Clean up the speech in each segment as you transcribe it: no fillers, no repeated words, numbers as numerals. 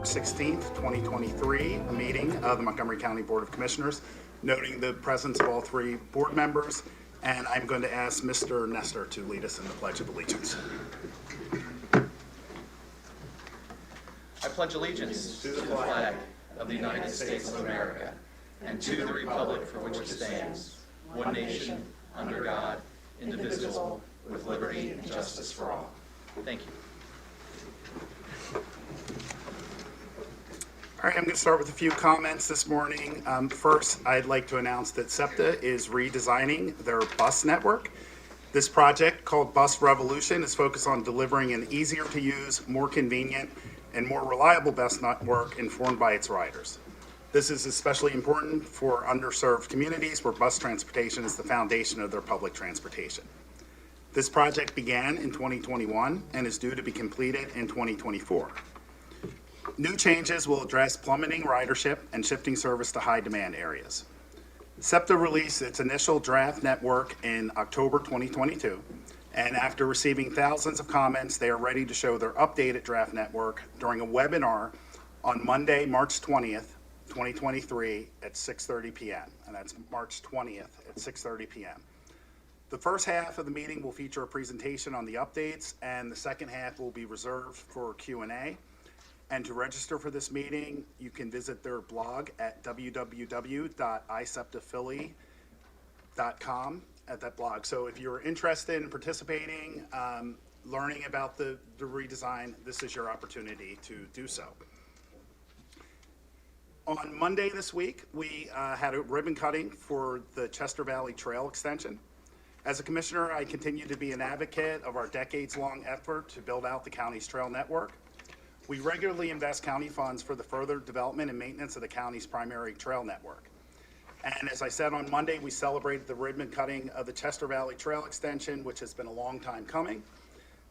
16th, 2023, a meeting of the Montgomery County Board of Commissioners, noting the presence of all three board members, and I'm going to ask Mr. Nestor to lead us in the Pledge of Allegiance. I pledge allegiance to the flag of the United States of America and to the republic for which it stands, one nation, under God, indivisible, with liberty and justice for all. Thank you. All right, I'm going to start with a few comments this morning. First, I'd like to announce that SEPTA is redesigning their bus network. This project, called Bus Revolution, is focused on delivering an easier to use, more convenient, and more reliable bus network informed by its riders. This is especially important for underserved communities where bus transportation is the foundation of their public transportation. This project began in 2021 and is due to be completed in 2024. New changes will address plummeting ridership and shifting service to high-demand areas. SEPTA released its initial draft network in October 2022, and after receiving thousands of comments, they are ready to show their updated draft network during a webinar on Monday, March 20th, 2023 at 6:30 p.m., and that's March 20th at 6:30 p.m. The first half of the meeting will feature a presentation on the updates, and the second half will be reserved for Q&A. And to register for this meeting, you can visit their blog at www.iseptaphilly.com at that blog. So if you're interested in participating, learning about the redesign, this is your opportunity to do so. On Monday this week, we had a ribbon cutting for the Chester Valley Trail extension. As a commissioner, I continue to be an advocate of our decades-long effort to build out the county's trail network. We regularly invest county funds for the further development and maintenance of the county's primary trail network. And as I said on Monday, we celebrated the ribbon cutting of the Chester Valley Trail extension, which has been a long time coming.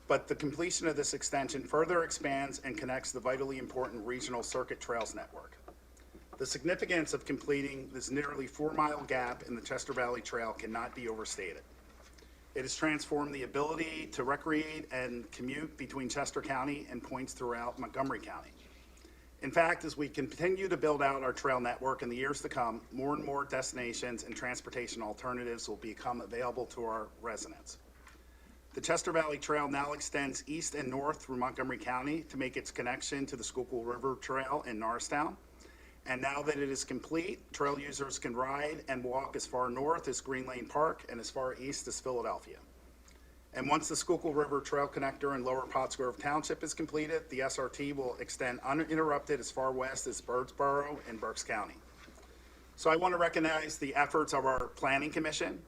But the completion of this extension further expands and connects the vitally important regional circuit trails network. The significance of completing this nearly 4-mile gap in the Chester Valley Trail cannot be overstated. It has transformed the ability to recreate and commute between Chester County and points throughout Montgomery County. In fact, as we continue to build out our trail network in the years to come, more and more destinations and transportation alternatives will become available to our residents. The Chester Valley Trail now extends east and north through Montgomery County to make its connection to the Schuylkill River Trail in Norristown. And now that it is complete, trail users can ride and walk as far north as Green Lane Park and as far east as Philadelphia. And once the Schuylkill River Trail Connector in Lower Pottsgrove Township is completed, the SRT will extend uninterrupted as far west as Birdsboro and Berks County. So I want to recognize the efforts of our Planning Commission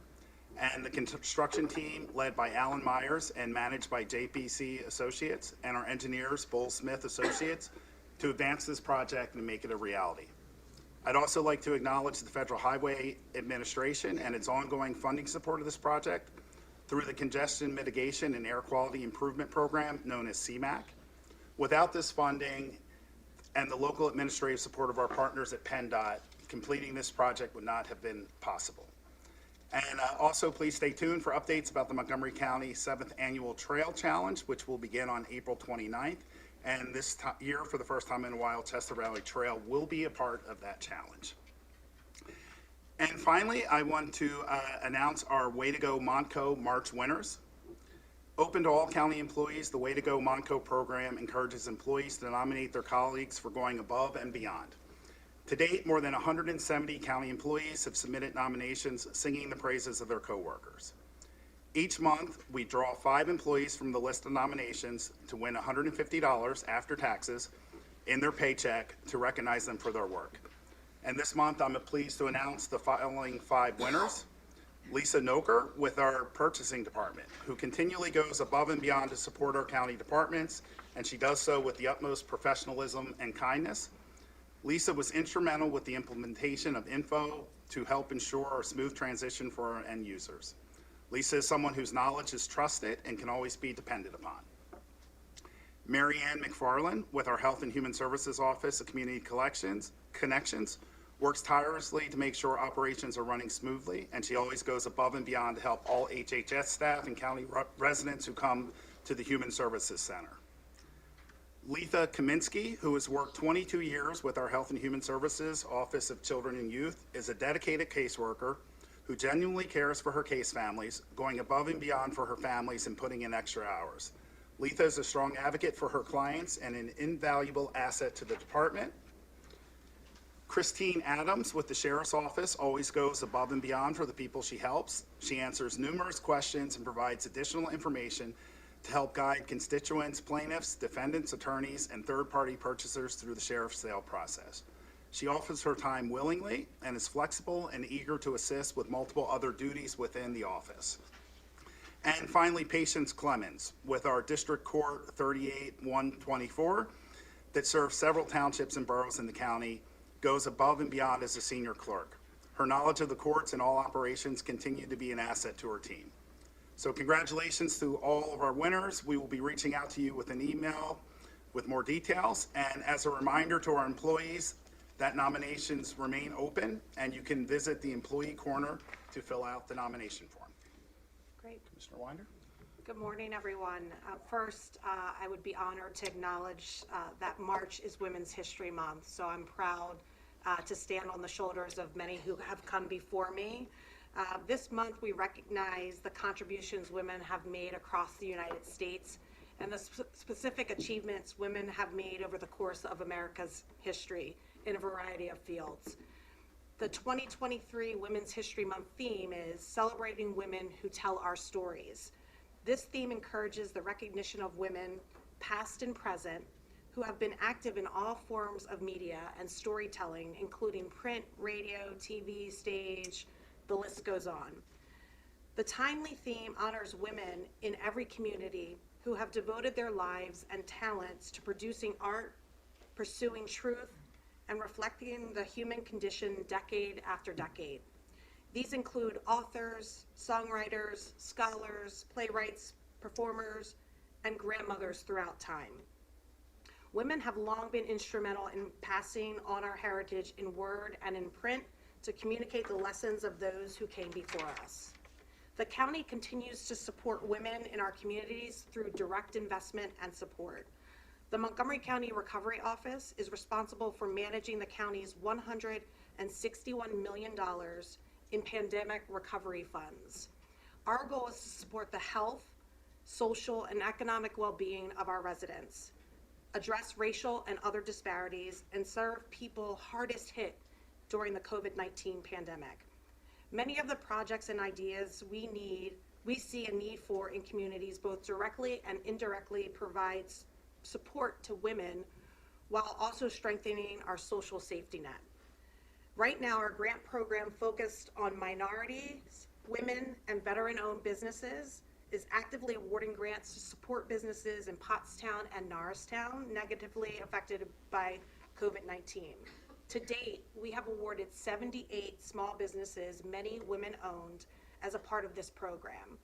and the construction team led by Alan Myers and managed by JPC Associates, and our engineers, Bull Smith Associates, to advance this project and make it a reality. I'd also like to acknowledge the Federal Highway Administration and its ongoing funding support of this project through the Congestion Mitigation and Air Quality Improvement Program known as CMAQ. Without this funding and the local administrative support of our partners at PennDOT, completing this project would not have been possible. And also please stay tuned for updates about the Montgomery County 7th Annual Trail Challenge, which will begin on April 29th. And this year, for the first time in a while, Chester Valley Trail will be a part of that challenge. And finally, I want to announce our Way to Go Montco March winners. Open to all county employees, the Way to Go Montco program encourages employees to nominate their colleagues for going above and beyond. To date, more than 170 county employees have submitted nominations singing the praises of their coworkers. Each month, we draw 5 employees from the list of nominations to win $150 after taxes in their paycheck to recognize them for their work. And this month, I'm pleased to announce the following 5 winners. Lisa Noker with our purchasing department, who continually goes above and beyond to support our county departments, and she does so with the utmost professionalism and kindness. Lisa was instrumental with the implementation of info to help ensure a smooth transition for our end users. Lisa is someone whose knowledge is trusted and can always be depended upon. Mary Ann McFarland with our Health and Human Services Office of Community Connections works tirelessly to make sure operations are running smoothly, and she always goes above and beyond to help all HHS staff and county residents who come to the Human Services Center. Letha Kaminsky, who has worked 22 years with our Health and Human Services Office of Children and Youth, is a dedicated caseworker who genuinely cares for her case families, going above and beyond for her families and putting in extra hours. Letha is a strong advocate for her clients and an invaluable asset to the department. Christine Adams with the Sheriff's Office always goes above and beyond for the people she helps. She answers numerous questions and provides additional information to help guide constituents, plaintiffs, defendants, attorneys, and third-party purchasers through the sheriff's sale process. She offers her time willingly and is flexible and eager to assist with multiple other duties within the office. And finally, Patience Clemens with our District Court 38-124 that serves several townships and boroughs in the county, goes above and beyond as a senior clerk. Her knowledge of the courts and all operations continue to be an asset to her team. So congratulations to all of our winners. We will be reaching out to you with an email with more details. And as a reminder to our employees, that nominations remain open and you can visit the employee corner to fill out the nomination form. Great. Commissioner Winder? Good morning, everyone. First, I would be honored to acknowledge that March is Women's History Month, so I'm proud to stand on the shoulders of many who have come before me. This month, we recognize the contributions women have made across the United States and the specific achievements women have made over the course of America's history in a variety of fields. The 2023 Women's History Month theme is Celebrating Women Who Tell Our Stories. This theme encourages the recognition of women, past and present, who have been active in all forms of media and storytelling, including print, radio, TV, stage, the list goes on. The timely theme honors women in every community who have devoted their lives and talents to producing art, pursuing truth, and reflecting the human condition decade after decade. These include authors, songwriters, scholars, playwrights, performers, and grandmothers throughout time. Women have long been instrumental in passing on our heritage in word and in print to communicate the lessons of those who came before us. The county continues to support women in our communities through direct investment and support. The Montgomery County Recovery Office is responsible for managing the county's $161 million in pandemic recovery funds. Our goal is to support the health, social, and economic well-being of our residents, address racial and other disparities, and serve people hardest hit during the COVID-19 pandemic. Many of the projects and ideas we see a need for in communities both directly and indirectly provides support to women while also strengthening our social safety net. Right now, our grant program focused on minorities, women, and veteran-owned businesses is actively awarding grants to support businesses in Pottstown and Norristown negatively affected by COVID-19. To date, we have awarded 78 small businesses, many women-owned, as a part of this program.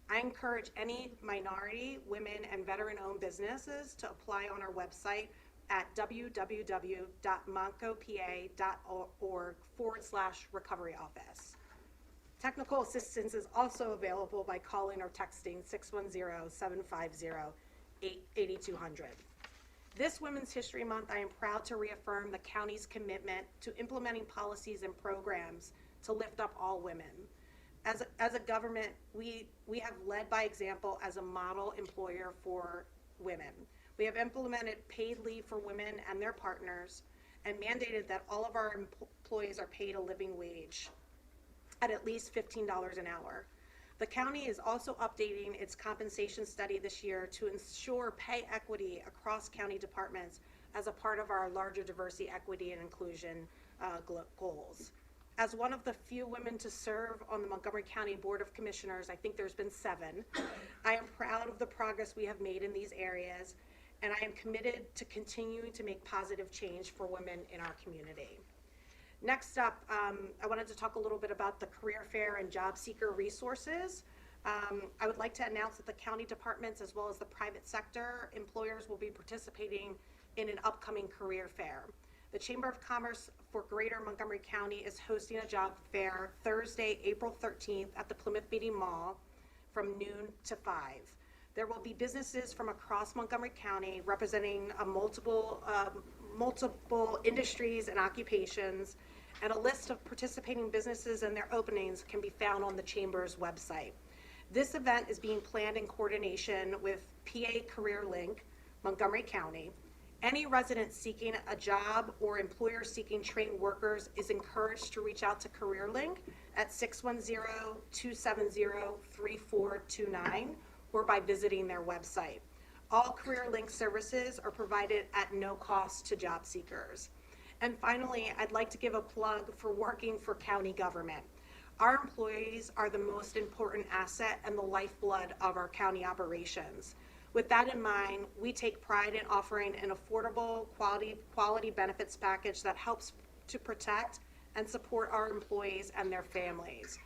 I encourage any minority, women, and veteran-owned businesses to apply on our website at www.montcopa.org/recovery office. Technical assistance is also available by calling or texting 610-750-8200. This Women's History Month, I am proud to reaffirm the county's commitment to implementing policies and programs to lift up all women. As a government, we have led by example as a model employer for women. We have implemented paid leave for women and their partners and mandated that all of our employees are paid a living wage at least $15 an hour. The county is also updating its compensation study this year to ensure pay equity across county departments as a part of our larger diversity, equity, and inclusion goals. As one of the few women to serve on the Montgomery County Board of Commissioners, I think there's been 7, I am proud of the progress we have made in these areas, and I am committed to continuing to make positive change for women in our community. Next up, I wanted to talk a little bit about the career fair and job seeker resources. I would like to announce that the county departments as well as the private sector employers will be participating in an upcoming career fair. The Chamber of Commerce for Greater Montgomery County is hosting a job fair Thursday, April 13th at the Plymouth Meeting Mall from noon to 5. There will be businesses from across Montgomery County representing multiple industries and occupations, and a list of participating businesses and their openings can be found on the Chamber's website. This event is being planned in coordination with PA Career Link, Montgomery County. Any resident seeking a job or employer seeking trained workers is encouraged to reach out to Career Link at 610-270-3429 or by visiting their website. All Career Link services are provided at no cost to job seekers. And finally, I'd like to give a plug for working for county government. Our employees are the most important asset and the lifeblood of our county operations. With that in mind, we take pride in offering an affordable quality benefits package that helps to protect and support our employees and their families.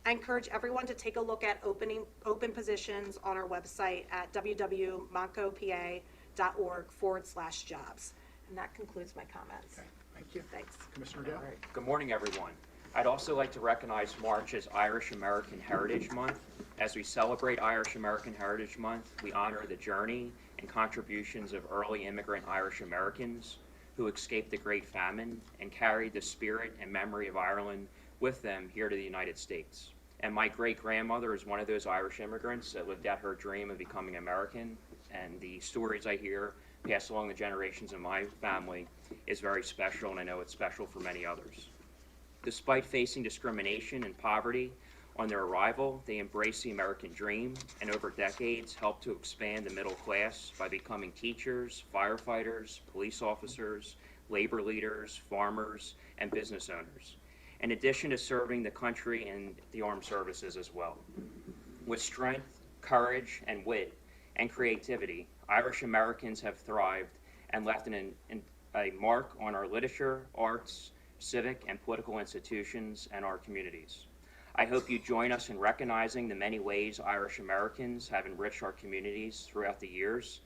I encourage everyone to take a look at open positions on our website at www.montcopa.org/jobs. And that concludes my comments. Okay, thank you. Thanks. Commissioner Gale? All right. Good morning, everyone. I'd also like to recognize March as Irish American Heritage Month. As we celebrate Irish American Heritage Month, we honor the journey and contributions of early immigrant Irish Americans who escaped the Great Famine and carried the spirit and memory of Ireland with them here to the United States. And my great-grandmother is one of those Irish immigrants that lived out her dream of becoming American, and the stories I hear passed along the generations in my family is very special, and I know it's special for many others. Despite facing discrimination and poverty on their arrival, they embraced the American dream and over decades helped to expand the middle class by becoming teachers, firefighters, police officers, labor leaders, farmers, and business owners, in addition to serving the country and the armed services as well. With strength, courage, and wit, and creativity, Irish Americans have thrived and left a mark on our literature, arts, civic, and political institutions and our communities. I hope you join us in recognizing the many ways Irish Americans have enriched our communities throughout the years.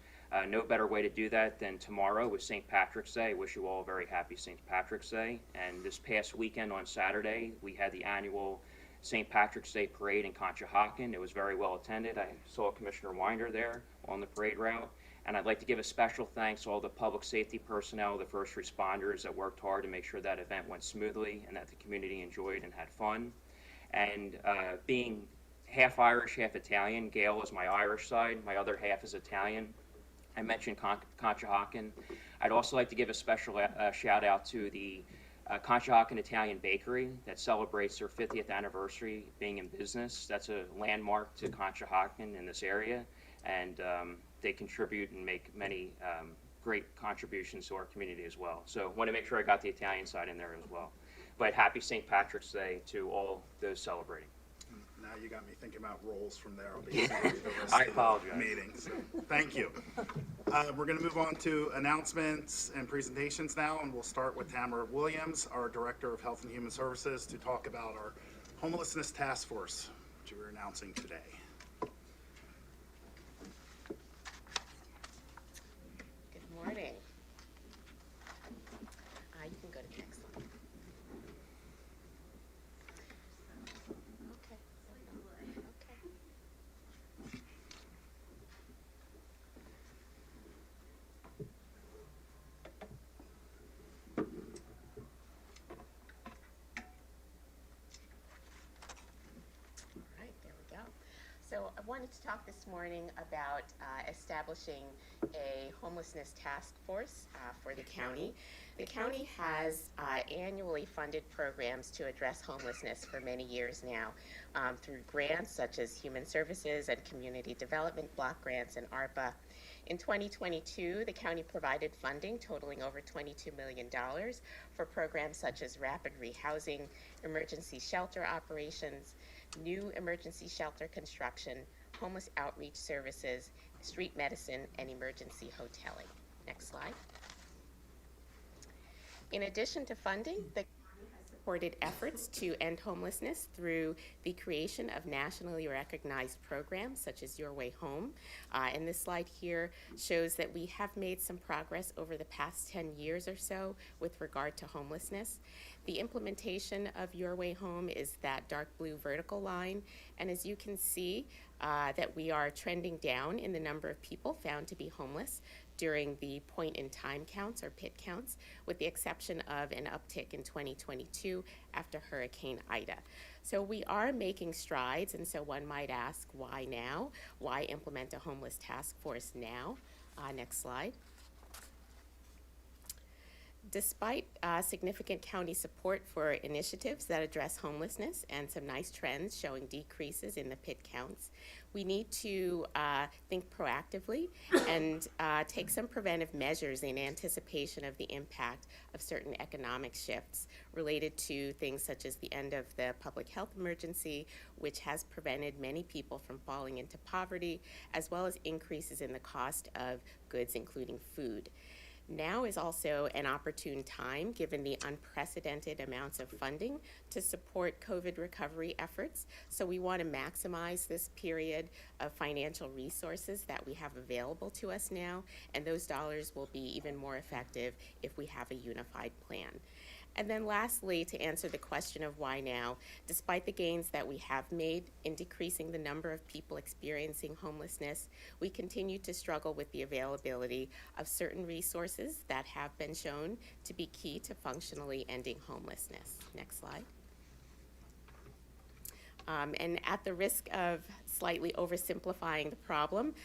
No better way to do that than tomorrow with St. Patrick's Day. I wish you all a very happy St. Patrick's Day. And this past weekend on Saturday, we had the annual St. Patrick's Day parade in Conshohocken. It was very well attended. I saw Commissioner Winder there on the parade route. And I'd like to give a special thanks to all the public safety personnel, the first responders that worked hard to make sure that event went smoothly and that the community enjoyed and had fun. And being half Irish, half Italian, Gale is my Irish side, my other half is Italian. I mentioned Conshohocken. I'd also like to give a special shout out to the Conshohocken Italian Bakery that celebrates their 50th anniversary being in business. That's a landmark to Conshohocken in this area, and they contribute and make many great contributions to our community as well. So I want to make sure I got the Italian side in there as well. But happy St. Patrick's Day to all those celebrating. Now you got me thinking about roles from there. I'll be the rest I of apologize. the meeting. So, thank you. We're going to move on to announcements and presentations now, and we'll start with Tamra Williams, our Director of Health and Human Services, to talk about our Homelessness Task Force, which we're announcing today. Good morning. You can go to the next one. Okay. All right, there we go. So I wanted to talk this morning about establishing a homelessness task force for the county. The county has annually funded programs to address homelessness for many years now through grants such as Human Services and Community Development Block Grants and ARPA. In 2022, the county provided funding totaling over $22 million for programs such as rapid rehousing, emergency shelter operations, new emergency shelter construction, homeless outreach services, street medicine, and emergency hoteling. Next slide. In addition to funding, the county has supported efforts to end homelessness through the creation of nationally recognized programs such as Your Way Home. And this slide here shows that we have made some progress over the past 10 years or so with regard to homelessness. The implementation of Your Way Home is that dark blue vertical line, and as you can see, that we are trending down in the number of people found to be homeless during the point-in-time counts or PIT counts, with the exception of an uptick in 2022 after Hurricane Ida. So we are making strides, and so one might ask, why now? Why implement a homeless task force now? Next slide. Despite significant county support for initiatives that address homelessness and some nice trends showing decreases in the PIT counts, we need to think proactively and take some preventive measures in anticipation of the impact of certain economic shifts related to things such as the end of the public health emergency, which has prevented many people from falling into poverty, as well as increases in the cost of goods, including food. Now is also an opportune time, given the unprecedented amounts of funding to support COVID recovery efforts. So we want to maximize this period of financial resources that we have available to us now, and those dollars will be even more effective if we have a unified plan. And then lastly, to answer the question of why now, despite the gains that we have made in decreasing the number of people experiencing homelessness, we continue to struggle with the availability of certain resources that have been shown to be key to functionally ending homelessness. Next slide. And at the risk of slightly oversimplifying the problem,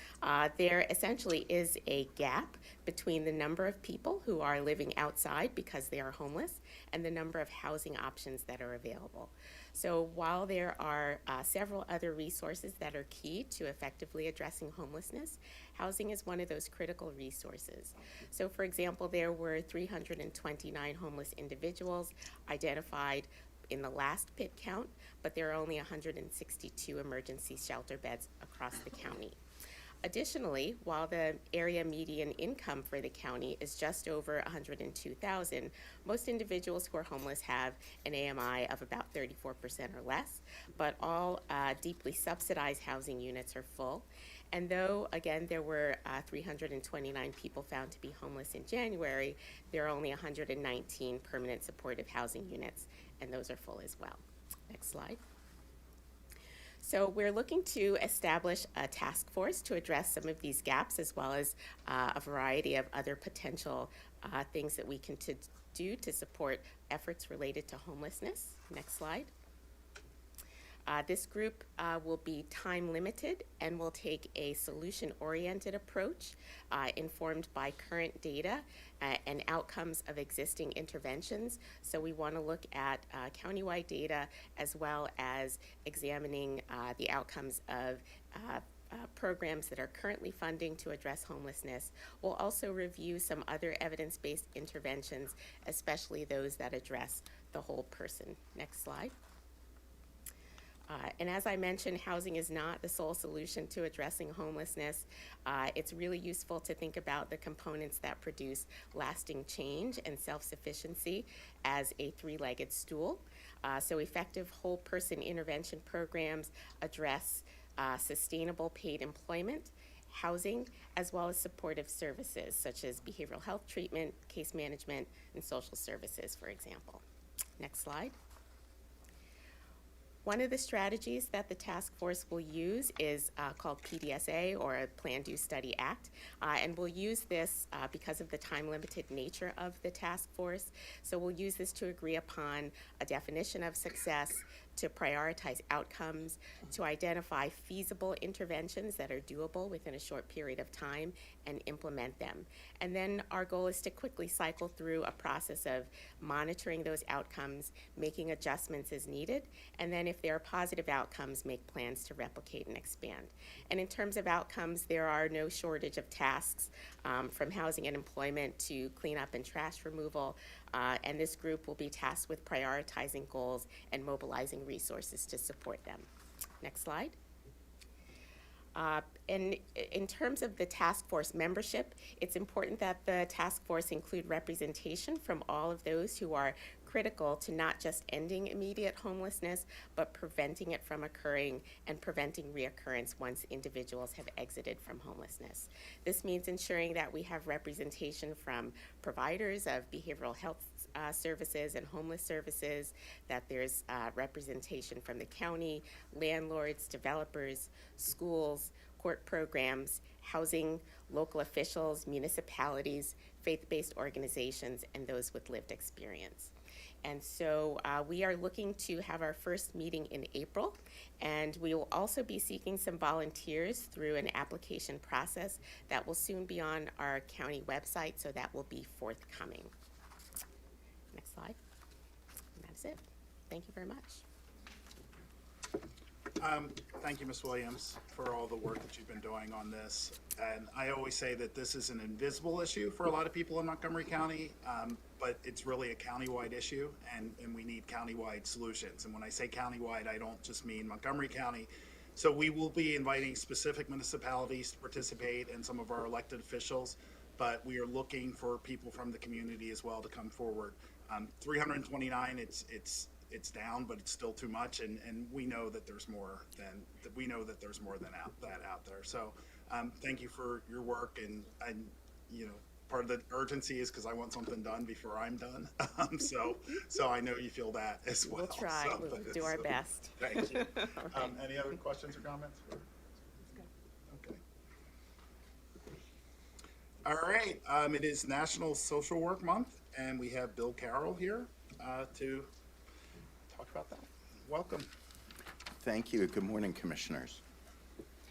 there essentially is a gap between the number of people who are living outside because they are homeless and the number of housing options that are available. So while there are several other resources that are key to effectively addressing homelessness, housing is one of those critical resources. So for example, there were 329 homeless individuals identified in the last PIT count, but there are only 162 emergency shelter beds across the county. Additionally, while the area median income for the county is just over $102,000, most individuals who are homeless have an AMI of about 34% or less, but all deeply subsidized housing units are full. And though, again, there were 329 people found to be homeless in January, there are only 119 permanent supportive housing units, and those are full as well. Next slide. So we're looking to establish a task force to address some of these gaps, as well as a variety of other potential things that we can do to support efforts related to homelessness. Next slide. This group will be time limited and will take a solution-oriented approach informed by current data and outcomes of existing interventions. So we want to look at countywide data as well as examining the outcomes of programs that are currently funding to address homelessness. We'll also review some other evidence-based interventions, especially those that address the whole person. Next slide. And as I mentioned, housing is not the sole solution to addressing homelessness. It's really useful to think about the components that produce lasting change and self-sufficiency as a three-legged stool. So effective whole person intervention programs address sustainable paid employment, housing, as well as supportive services such as behavioral health treatment, case management, and social services, for example. Next slide. One of the strategies that the task force will use is called PDSA, or a Plan, Do, Study, Act, and we'll use this because of the time-limited nature of the task force. So we'll use this to agree upon a definition of success, to prioritize outcomes, to identify feasible interventions that are doable within a short period of time, and implement them. And then our goal is to quickly cycle through a process of monitoring those outcomes, making adjustments as needed, and then if there are positive outcomes, make plans to replicate and expand. And in terms of outcomes, there are no shortage of tasks, from housing and employment to cleanup and trash removal, and this group will be tasked with prioritizing goals and mobilizing resources to support them. Next slide. And in terms of the task force membership, it's important that the task force include representation from all of those who are critical to not just ending immediate homelessness, but preventing it from occurring and preventing reoccurrence once individuals have exited from homelessness. This means ensuring that we have representation from providers of behavioral health services and homeless services, that there's representation from the county, landlords, developers, schools, court programs, housing, local officials, municipalities, faith-based organizations, and those with lived experience. And so we are looking to have our first meeting in April, and we will also be seeking some volunteers through an application process that will soon be on our county website, so that will be forthcoming. Next slide. And that's it. Thank you very much. Thank you, Ms. Williams, for all the work that you've been doing on this. And I always say that this is an invisible issue for a lot of people in Montgomery County, but it's really a countywide issue, and we need countywide solutions. And when I say countywide, I don't just mean Montgomery County. So we will be inviting specific municipalities to participate and some of our elected officials, but we are looking for people from the community as well to come forward. 329, it's down, but it's still too much, and we know that there's more than that out there. So thank you for your work, and you know, part of the urgency is because I want something done before I'm done. So I know you feel that as well. We'll try. So, We'll do our best. Thank you. Okay. Any other questions or comments? Okay. All right. It is National Social Work Month, and we have Bill Carroll here to talk about that. Welcome. Thank you. Good morning, Commissioners.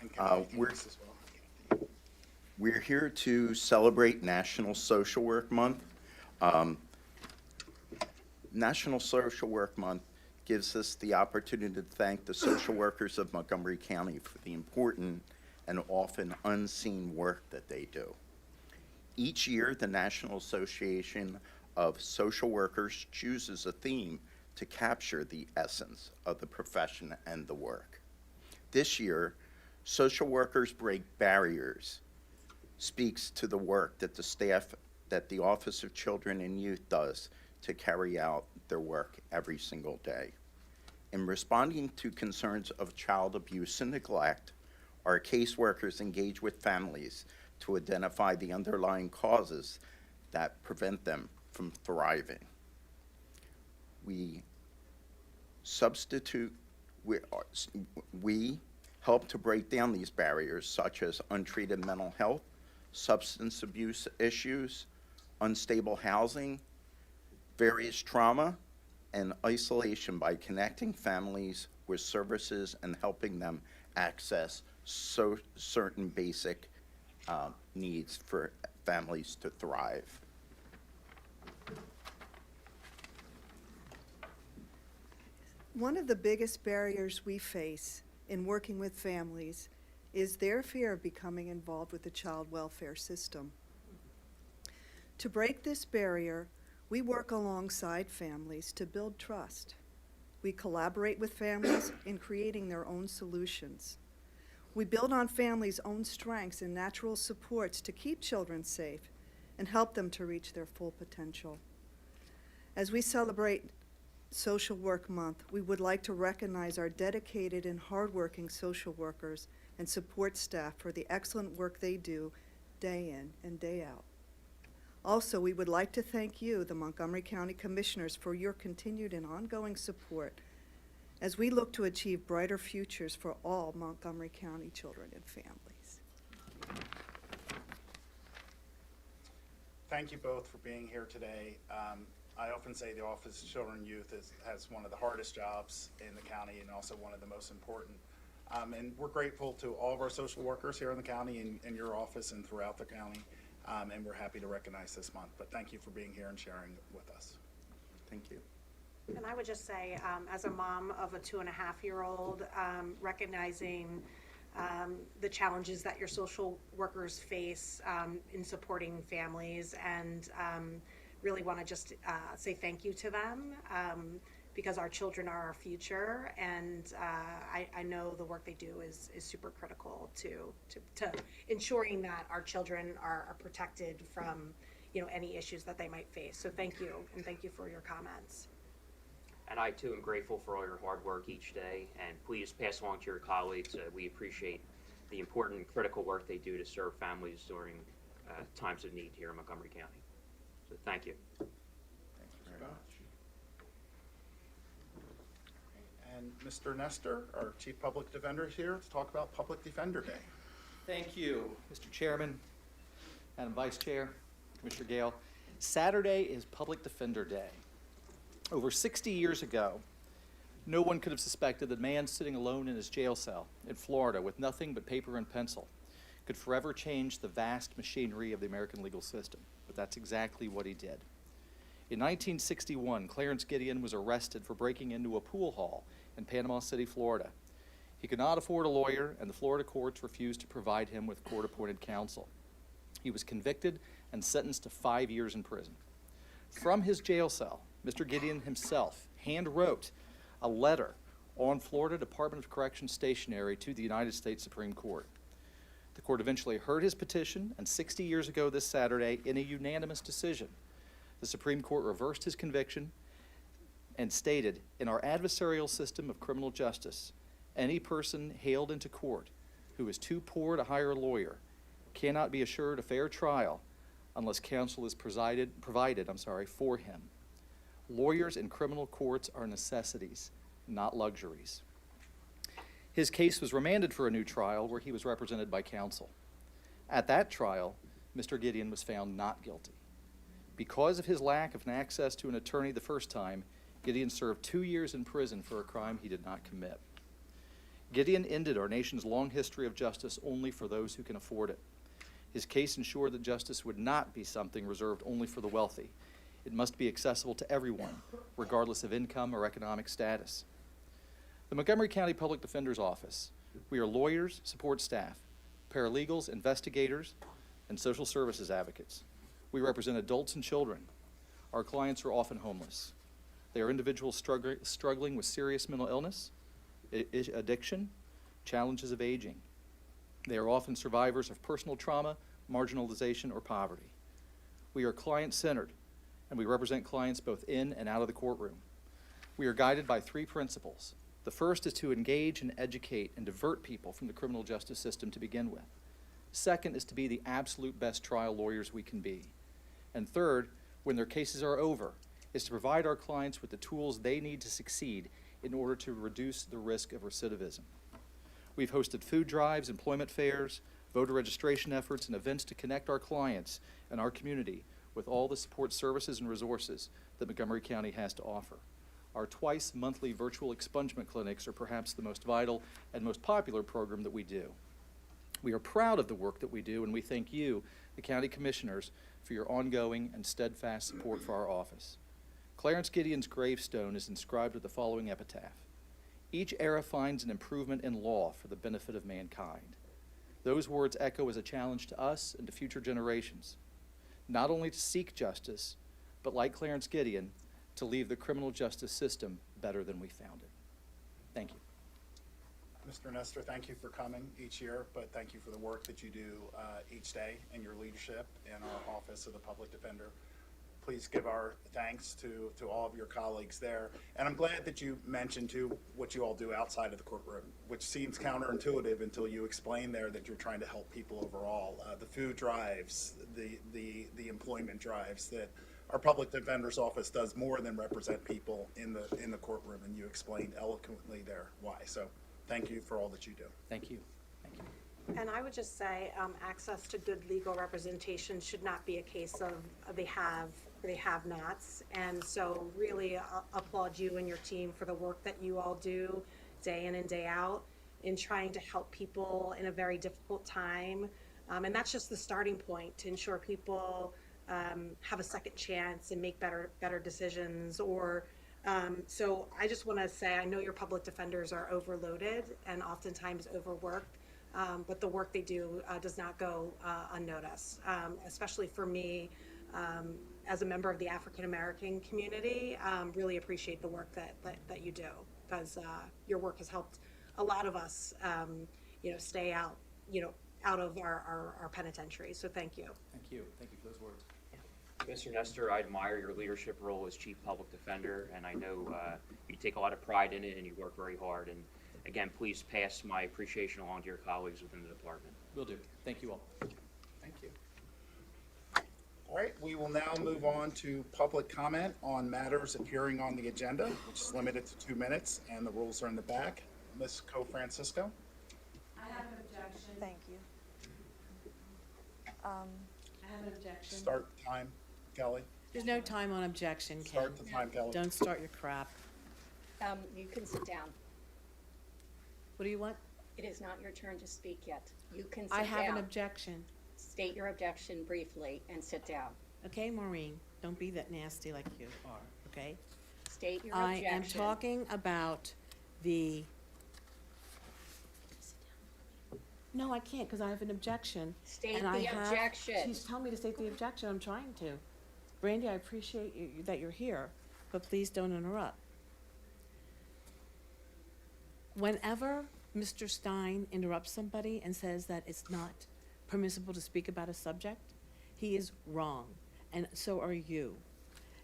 And We're- as well. We're here to celebrate National Social Work Month. National Social Work Month gives us the opportunity to thank the social workers of Montgomery County for the important and often unseen work that they do. Each year, the National Association of Social Workers chooses a theme to capture the essence of the profession and the work. This year, Social Workers Break Barriers speaks to the work that the Office of Children and Youth does to carry out their work every single day. In responding to concerns of child abuse and neglect, our caseworkers engage with families to identify the underlying causes that prevent them from thriving. We help to break down these barriers, such as untreated mental health, substance abuse issues, unstable housing, various trauma, and isolation by connecting families with services and helping them access certain basic needs for families to thrive. One of the biggest barriers we face in working with families is their fear of becoming involved with the child welfare system. To break this barrier, we work alongside families to build trust. We collaborate with families in creating their own solutions. We build on families' own strengths and natural supports to keep children safe and help them to reach their full potential. As we celebrate Social Work Month, we would like to recognize our dedicated and hardworking social workers and support staff for the excellent work they do day in and day out. Also, we would like to thank you, the Montgomery County Commissioners, for your continued and ongoing support as we look to achieve brighter futures for all Montgomery County children and families. Thank you both for being here today. I often say the Office of Children and Youth has one of the hardest jobs in the county and also one of the most important. And we're grateful to all of our social workers here in the county and in your office and throughout the county. And we're happy to recognize this month. But thank you for being here and sharing with us. Thank you. And I would just say, as a mom of a 2.5-year-old, recognizing the challenges that your social workers face in supporting families, and really want to just say thank you to them, because our children are our future, and I know the work they do is super critical to ensuring that our children are protected from, you know, any issues that they might face. So thank you, and thank you for your comments. And I too am grateful for all your hard work each day, and please pass along to your colleagues. We appreciate the important and critical work they do to serve families during times of need here in Montgomery County. So thank you. And Mr. Nestor, our Chief Public Defender, is here to talk about Public Defender Day. Thank you, Mr. Chairman, Madam Vice Chair, Commissioner Gale. Saturday is Public Defender Day. Over 60 years ago, no one could have suspected that a man sitting alone in his jail cell in Florida with nothing but paper and pencil could forever change the vast machinery of the American legal system. But that's exactly what he did. In 1961, Clarence Gideon was arrested for breaking into a pool hall in Panama City, Florida. He could not afford a lawyer, and the Florida courts refused to provide him with court-appointed counsel. He was convicted and sentenced to 5 years in prison. From his jail cell, Mr. Gideon himself hand-wrote a letter on Florida Department of Corrections stationery to the United States Supreme Court. The court eventually heard his petition, and 60 years ago this Saturday, in a unanimous decision, the Supreme Court reversed his conviction and stated, in our adversarial system of criminal justice, any person hailed into court who is too poor to hire a lawyer cannot be assured a fair trial unless counsel is provided for him. Lawyers in criminal courts are necessities, not luxuries. His case was remanded for a new trial where he was represented by counsel. At that trial, Mr. Gideon was found not guilty. Because of his lack of access to an attorney the first time, Gideon served 2 years in prison for a crime he did not commit. Gideon ended our nation's long history of justice only for those who can afford it. His case ensured that justice would not be something reserved only for the wealthy. It must be accessible to everyone, regardless of income or economic status. The Montgomery County Public Defender's Office, we are lawyers, support staff, paralegals, investigators, and social services advocates. We represent adults and children. Our clients are often homeless. They are individuals struggling with serious mental illness, addiction, challenges of aging. They are often survivors of personal trauma, marginalization, or poverty. We are client-centered, and we represent clients both in and out of the courtroom. We are guided by 3 principles. The first is to engage and educate and divert people from the criminal justice system to begin with. Second is to be the absolute best trial lawyers we can be. And third, when their cases are over, is to provide our clients with the tools they need to succeed in order to reduce the risk of recidivism. We've hosted food drives, employment fairs, voter registration efforts, and events to connect our clients and our community with all the support services and resources that Montgomery County has to offer. Our twice-monthly virtual expungement clinics are perhaps the most vital and most popular program that we do. We are proud of the work that we do, and we thank you, the county commissioners, for your ongoing and steadfast support for our office. Clarence Gideon's gravestone is inscribed with the following epitaph: each era finds an improvement in law for the benefit of mankind. Those words echo as a challenge to us and to future generations, not only to seek justice, but like Clarence Gideon, to leave the criminal justice system better than we found it. Thank you. Mr. Nestor, thank you for coming each year, but thank you for the work that you do each day and your leadership in our Office of the Public Defender. Please give our thanks to all of your colleagues there. And I'm glad that you mentioned, too, what you all do outside of the courtroom, which seems counterintuitive until you explain there that you're trying to help people overall. The food drives, the employment drives, that our Public Defender's Office does more than represent people in the courtroom, and you explained eloquently there why. So thank you for all that you do. Thank you. Thank you. And I would just say, access to good legal representation should not be a case of they have or they have nots. And so really applaud you and your team for the work that you all do day in and day out in trying to help people in a very difficult time. And that's just the starting point to ensure people have a second chance and make better decisions. Or so I just want to say, I know your public defenders are overloaded and oftentimes overworked. But the work they do does not go unnoticed, especially for me as a member of the African American community. Really appreciate the work that you do, because your work has helped a lot of us, stay out, out of our penitentiary. So thank you. Thank you. Thank you for those words. Mr. Nestor, I admire your leadership role as Chief Public Defender, and I know you take a lot of pride in it and you work very hard. And again, please pass my appreciation along to your colleagues within the department. Will do. Thank you all. Thank you. All right, we will now move on to public comment on matters appearing on the agenda, which is limited to 2 minutes, and the rules are in the back. Ms. Co-Francisco? I have an objection. Thank you. I have an objection. Start time, Kelly. There's no time on objection, Ken. Start the time, Kelly. Don't start your crap. You can sit down. What do you want? It is not your turn to speak yet. You can sit I down. have an objection. State your objection briefly and sit down. Okay, Maureen, don't be that nasty like you are, okay? State your I objection. am talking about the. No, I can't, because I have an objection. State and I the have- objection. She's telling me to state the objection, I'm trying to. Brandy, I appreciate that you're here, but please don't interrupt. Whenever Mr. Stein interrupts somebody and says that it's not permissible to speak about a subject, he is wrong, and so are you.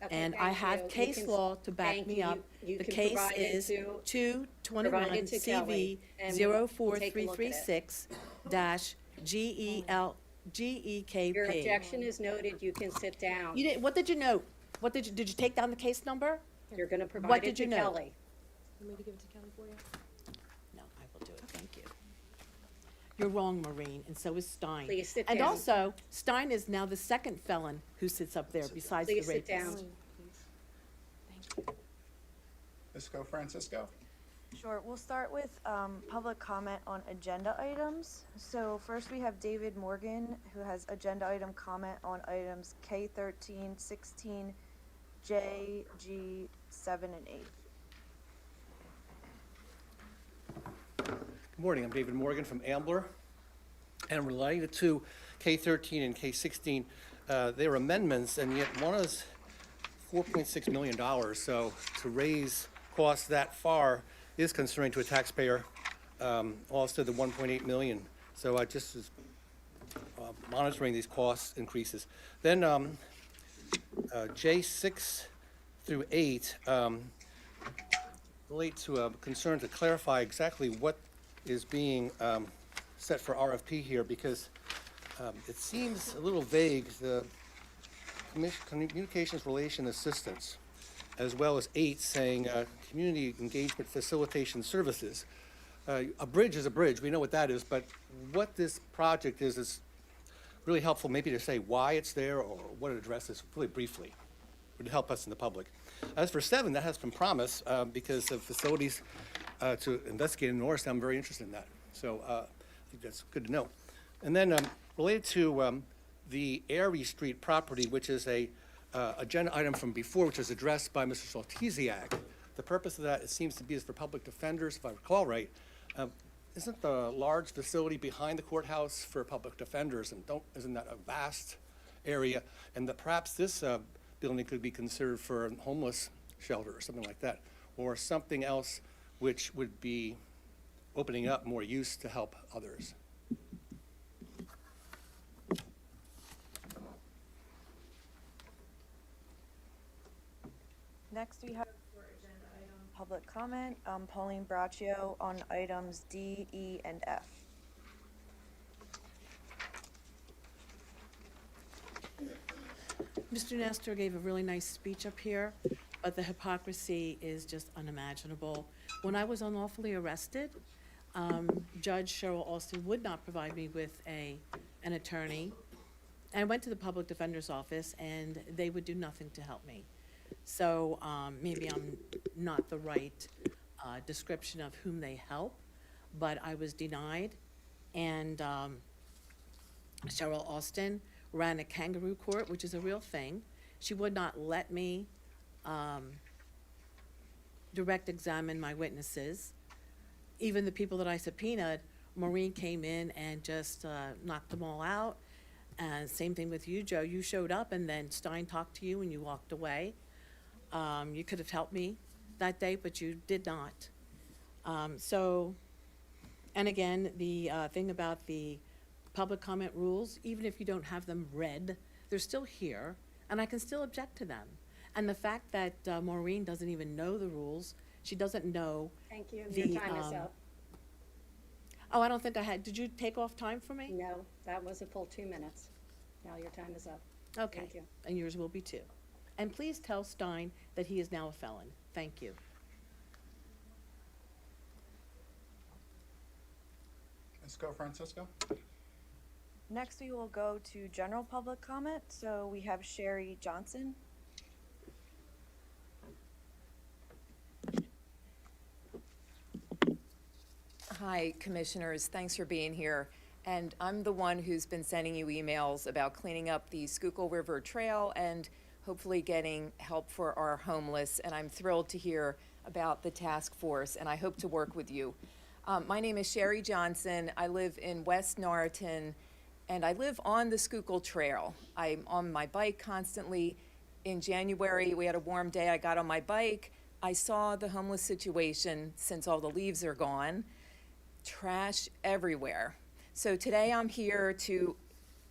Okay, And I thank have you. You case can- law to back thank me you. up. You The can case provide it is to- 221 provide it to CV Kelly, and we'll take a look at it. 0336 dash GEKP. Your objection is noted. You can sit down. You did, what did you note? Did you take down the case number? You're going to provide What it did to you note? Kelly. No, I will do it, thank you. You're wrong, Maureen, and so is Stein. Please sit And down. also, Stein is now the second felon who sits up there besides the Please sit rapist. down. Ms. Co-Francisco? Sure, we'll start with public comment on agenda items. So first we have David Morgan, who has agenda item comment on items K13, 16, J, G, 7, and 8. Good morning, I'm David Morgan from Ambler, and related to K13 and K16, they're amendments, and yet one is $4.6 million, so to raise costs that far is concerning to a taxpayer. Also the 1.8 million, so I just was monitoring these cost increases. Then J6 through 8 relate to a concern to clarify exactly what is being set for RFP here, because it seems a little vague, the communications relation assistance, as well as 8 saying community engagement facilitation services. A bridge is a bridge, we know what that is, but what this project is really helpful maybe to say why it's there or what it addresses really briefly. Would help us in the public. As for 7, that has some promise because of facilities to investigate in Norriton. I'm very interested in that. So I think that's good to know. And then related to the Airy Street property, which is a agenda item from before, which was addressed by Mr. Saltesiak. The purpose of that, it seems to be, is for public defenders, if I recall right. Isn't the large facility behind the courthouse for public defenders, and isn't that a vast area? And that perhaps this building could be considered for a homeless shelter or something like that, or something else which would be opening up more use to help others. Next we have for agenda item public comment, Pauline Braccio on items D, E, and F. Mr. Nestor gave a really nice speech up here, but the hypocrisy is just unimaginable. When I was unlawfully arrested, Judge Cheryl Alston would not provide me with an attorney. I went to the public defender's office, and they would do nothing to help me. So maybe I'm not the right description of whom they help, but I was denied. And Cheryl Alston ran a kangaroo court, which is a real thing. She would not let me direct examine my witnesses. Even the people that I subpoenaed, Maureen came in and just knocked them all out. And same thing with you, Joe. You showed up, and then Stein talked to you, and you walked away. You could have helped me that day, but you did not. And again, the thing about the public comment rules, even if you don't have them read, they're still here, and I can still object to them. And the fact that Maureen doesn't even know the rules, she doesn't know. Thank you. Your The, time is up. Oh, I don't think I had, did you take off time for me? No, that was a full 2 minutes. Now your time is up. Okay. Thank you. And yours will be too. And please tell Stein that he is now a felon. Thank you. Let's go, Francisco. Next, we will go to general public comment. So we have Sherry Johnson. Hi, Commissioners. Thanks for being here. And I'm the one who's been sending you emails about cleaning up the Schuylkill River Trail and hopefully getting help for our homeless. And I'm thrilled to hear about the task force, and I hope to work with you. My name is Sherry Johnson. I live in West Norriton, and I live on the Schuylkill Trail. I'm on my bike constantly. In January, we had a warm day. I got on my bike. I saw the homeless situation since all the leaves are gone. Trash everywhere. So today I'm here to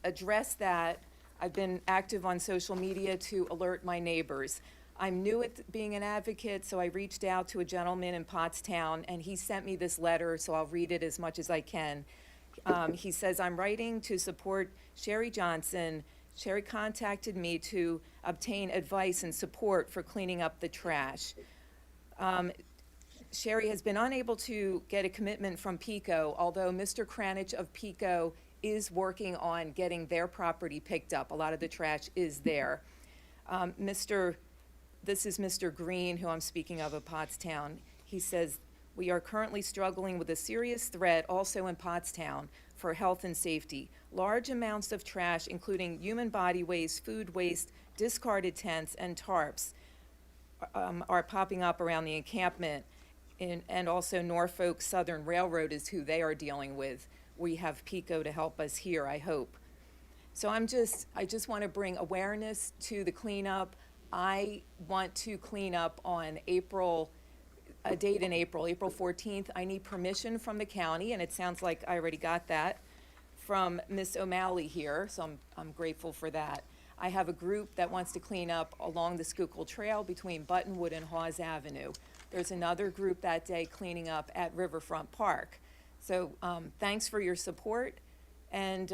address that. I've been active on social media to alert my neighbors. I'm new at being an advocate, so I reached out to a gentleman in Pottstown, and he sent me this letter, so I'll read it as much as I can. He says, I'm writing to support Sherry Johnson. Sherry contacted me to obtain advice and support for cleaning up the trash. Sherry has been unable to get a commitment from PICO, although Mr. Kranich of PICO is working on getting their property picked up. A lot of the trash is there. This is Mr. Green, who I'm speaking of Pottstown. He says, we are currently struggling with a serious threat also in Pottstown for health and safety. Large amounts of trash, including human body waste, food waste, discarded tents, and tarps, are popping up around the encampment. And also Norfolk Southern Railroad is who they are dealing with. We have PICO to help us here, I hope. So I just want to bring awareness to the cleanup. I want to clean up on a date in April 14th. I need permission from the county, and it sounds like I already got that from Miss O'Malley here, so I'm grateful for that. I have a group that wants to clean up along the Schuylkill Trail between Buttonwood and Hawes Avenue. There's another group that day cleaning up at Riverfront Park. So thanks for your support, and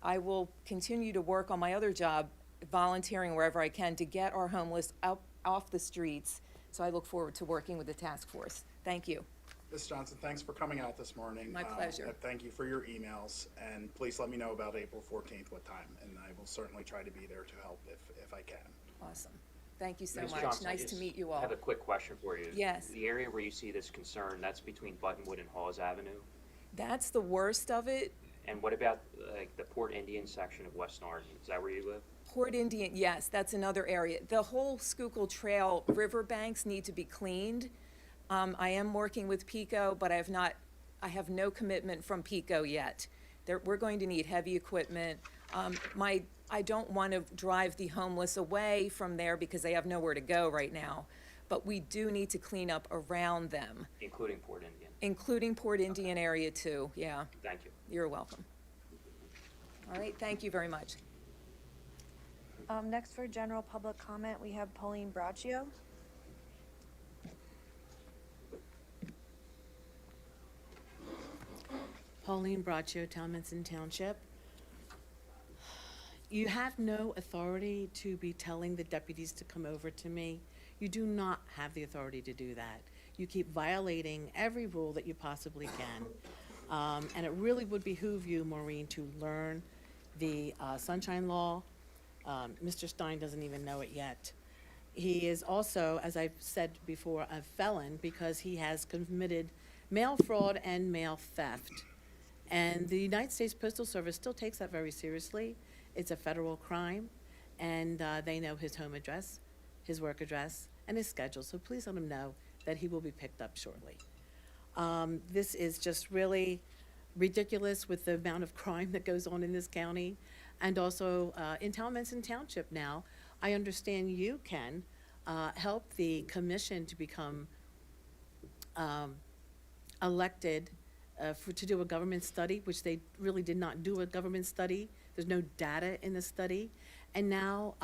I will continue to work on my other job, volunteering wherever I can to get our homeless out off the streets. So I look forward to working with the task force. Thank you. Ms. Johnson, thanks for coming out this morning. My pleasure. And thank you for your emails, and please let me know about April 14th, what time, and I will certainly try to be there to help if I can. Awesome. Thank you so Ms. much. Johnson, I Nice to just meet you all. have a quick question for you. Yes. The area where you see this concern, that's between Buttonwood and Hawes Avenue? That's the worst of it. And what about like the Port Indian section of West Norriton? Is that where you live? Port Indian, yes, that's another area. The whole Schuylkill Trail riverbanks need to be cleaned. I am working with PICO, but I have no commitment from PICO yet. We're going to need heavy equipment. I don't want to drive the homeless away from there because they have nowhere to go right now. But we do need to clean up around them, Including Port Indian? including Port Indian area too, yeah. Thank you. You're welcome. All right, thank you very much. Next for general public comment, we have Pauline Braccio. Pauline Braccio, Talminson Township. You have no authority to be telling the deputies to come over to me. You do not have the authority to do that. You keep violating every rule that you possibly can. And it really would behoove you, Maureen, to learn the Sunshine Law. Mr. Stein doesn't even know it yet. He is also, as I've said before, a felon because he has committed mail fraud and mail theft. And the United States Postal Service still takes that very seriously. It's a federal crime, and they know his home address, his work address, and his schedule. So please let him know that he will be picked up shortly. This is just really ridiculous with the amount of crime that goes on in this county. And also in Talminson Township now, I understand you can help the commission to become elected to do a government study, which they really did not do a government study. There's no data in the study. And now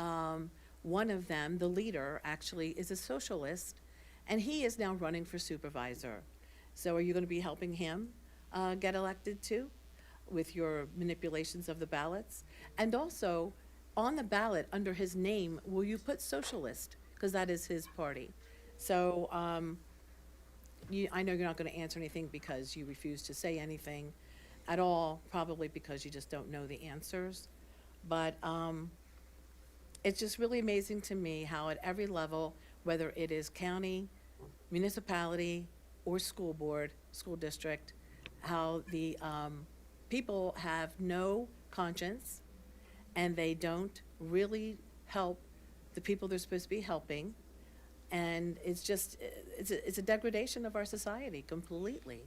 one of them, the leader, actually is a socialist, and he is now running for supervisor. So are you going to be helping him get elected too with your manipulations of the ballots? And also, on the ballot under his name, will you put socialist? Because that is his party. So, I know you're not going to answer anything because you refuse to say anything at all, probably because you just don't know the answers. But it's just really amazing to me how at every level, whether it is county, municipality, or school board, school district, how the people have no conscience and they don't really help the people they're supposed to be helping. And it's just, it's a degradation of our society completely.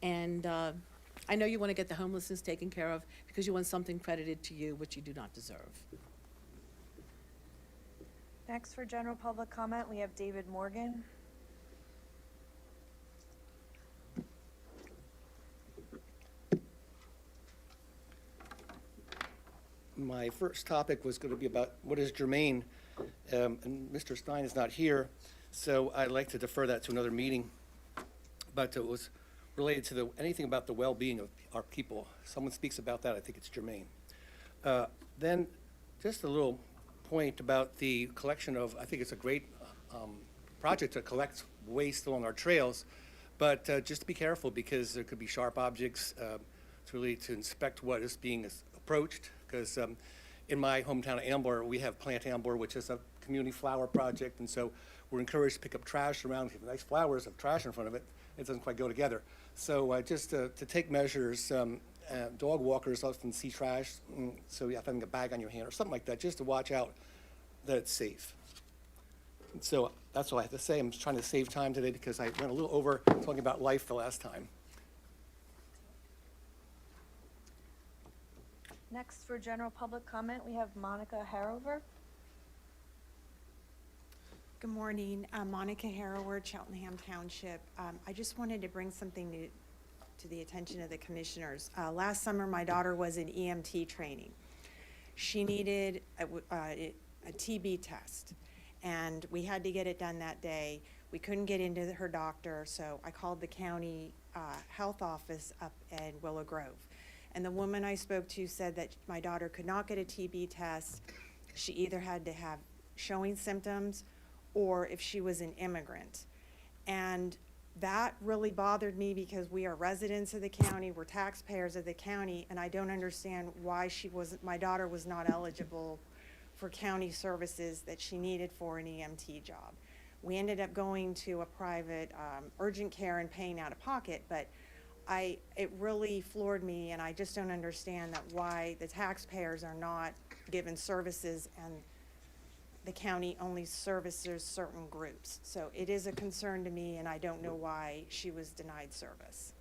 And I know you want to get the homelessness taken care of because you want something credited to you which you do not deserve. Next, for general public comment, we have David Morgan. My first topic was going to be about what is germane, and Mr. Stein is not here, so I'd like to defer that to another meeting. But it was related to anything about the well-being of our people. Someone speaks about that, I think it's germane. Then, just a little point about the collection of, I think it's a great project to collect waste along our trails, but just to be careful because there could be sharp objects, to really to inspect what is being approached, because in my hometown of Ambler, we have Plant Ambler, which is a community flower project, and so we're encouraged to pick up trash around. If you have nice flowers have trash in front of it, it doesn't quite go together. So just to take measures, dog walkers often see trash, so you have to have a bag on your hand or something like that, just to watch out that it's safe. And so that's all I have to say. I'm just trying to save time today because I went a little over talking about life the last time. Next, for general public comment, we have Monica Harrover. Good morning, Monica Harrower, Cheltenham Township. I just wanted to bring something to the attention of the commissioners. Last summer, my daughter was in EMT training. She needed a TB test, and we had to get it done that day. We couldn't get into her doctor, so I called the county health office up in Willow Grove. And the woman I spoke to said that my daughter could not get a TB test. She either had to have showing symptoms or if she was an immigrant. And that really bothered me because we are residents of the county, we're taxpayers of the county, and I don't understand why my daughter was not eligible for county services that she needed for an EMT job. We ended up going to a private urgent care and paying out of pocket, but it really floored me, and I just don't understand that why the taxpayers are not given services and the county only services certain groups. So it is a concern to me, and I don't know why she was denied service.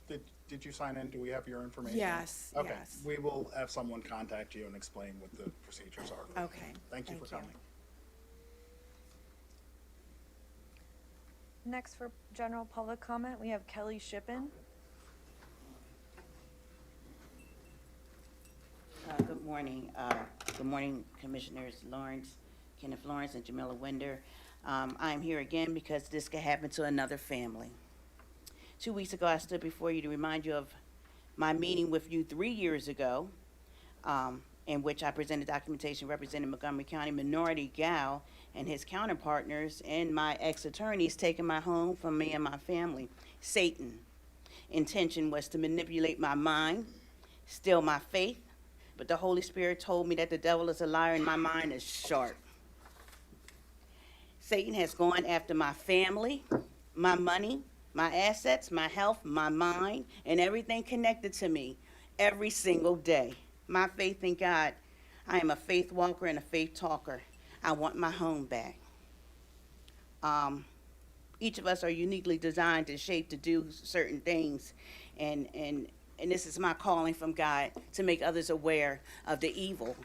Did you sign in? Do we have your information? Yes, Okay, yes. we will have someone contact you and explain what the procedures are. Okay. Thank you for coming. Next, for general public comment, we have Kelly Shippen. Good morning. Good morning, Commissioners Kenneth Lawrence, and Jamila Winder. I'm here again because this could happen to another family. 2 weeks ago, I stood before you to remind you of my meeting with you 3 years ago, in which I presented documentation representing Montgomery County minority Gale and his counterpartners and my ex-attorneys taking my home from me and my family. Satan. Intention was to manipulate my mind, steal my faith, but the Holy Spirit told me that the devil is a liar and my mind is sharp. Satan has gone after my family, my money, my assets, my health, my mind, and everything connected to me every single day. My faith in God, I am a faith walker and a faith talker. I want my home back. Each of us are uniquely designed and shaped to do certain things, and this is my calling from God to make others aware of the evil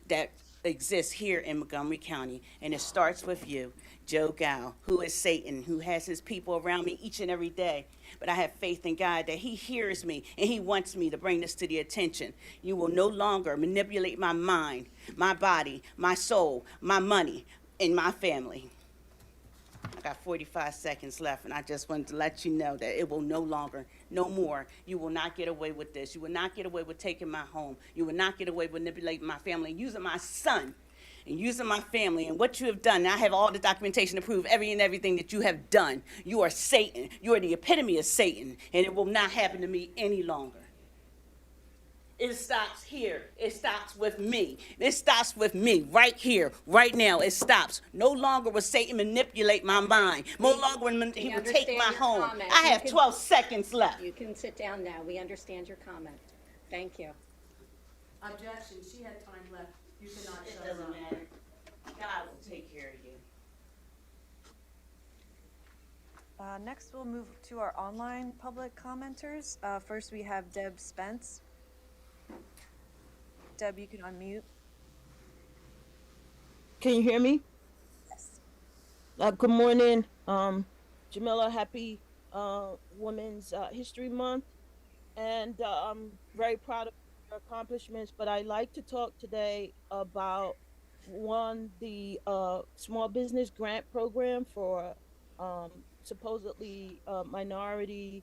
that exists here in Montgomery County, and it starts with you, Joe Gale, who is Satan, who has his people around me each and every day. But I have faith in God that he hears me and he wants me to bring this to the attention. You will no longer manipulate my mind, my body, my soul, my money, and my family. I got 45 seconds left, and I just wanted to let you know that it will no longer, no more. You will not get away with this. You will not get away with taking my home. You will not get away with manipulating my family, using my son, and using my family. And what you have done, and I have all the documentation to prove everything that you have done. You are Satan. You are the epitome of Satan, and it will not happen to me any longer. It stops here. It stops with me. It stops with me right here, right now. It stops. No longer will Satan manipulate my mind. No longer will he will take my understand your home. comment. I You have can- 12 seconds left. You can sit down now. We understand your comment. Thank you. Objection, she had time left. You cannot It doesn't matter. God will take care of you. Next, we'll move to our online public commenters. First, we have Deb Spence. Deb, you can unmute. Can you hear me? Yes. Good morning, Jamila. Happy Women's History Month, and I'm very proud of your accomplishments. But I'd like to talk today about the small business grant program for supposedly minority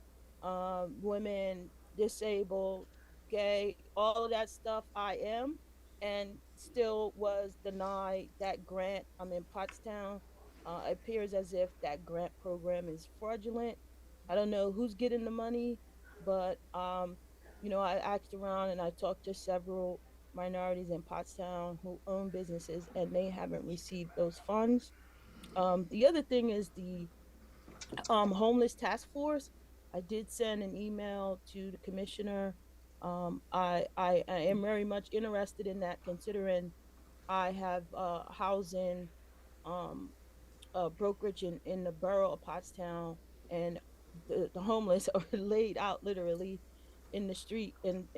women, disabled, gay, all of that stuff. I am, and still was denied that grant. I'm in Pottstown. It appears as if that grant program is fraudulent. I don't know who's getting the money, but I asked around and I talked to several minorities in Pottstown who own businesses, and they haven't received those funds. The other thing is the homeless task force. I did send an email to the commissioner. I am very much interested in that, considering I have housing brokerage in the borough of Pottstown, and the homeless are laid out literally in the street in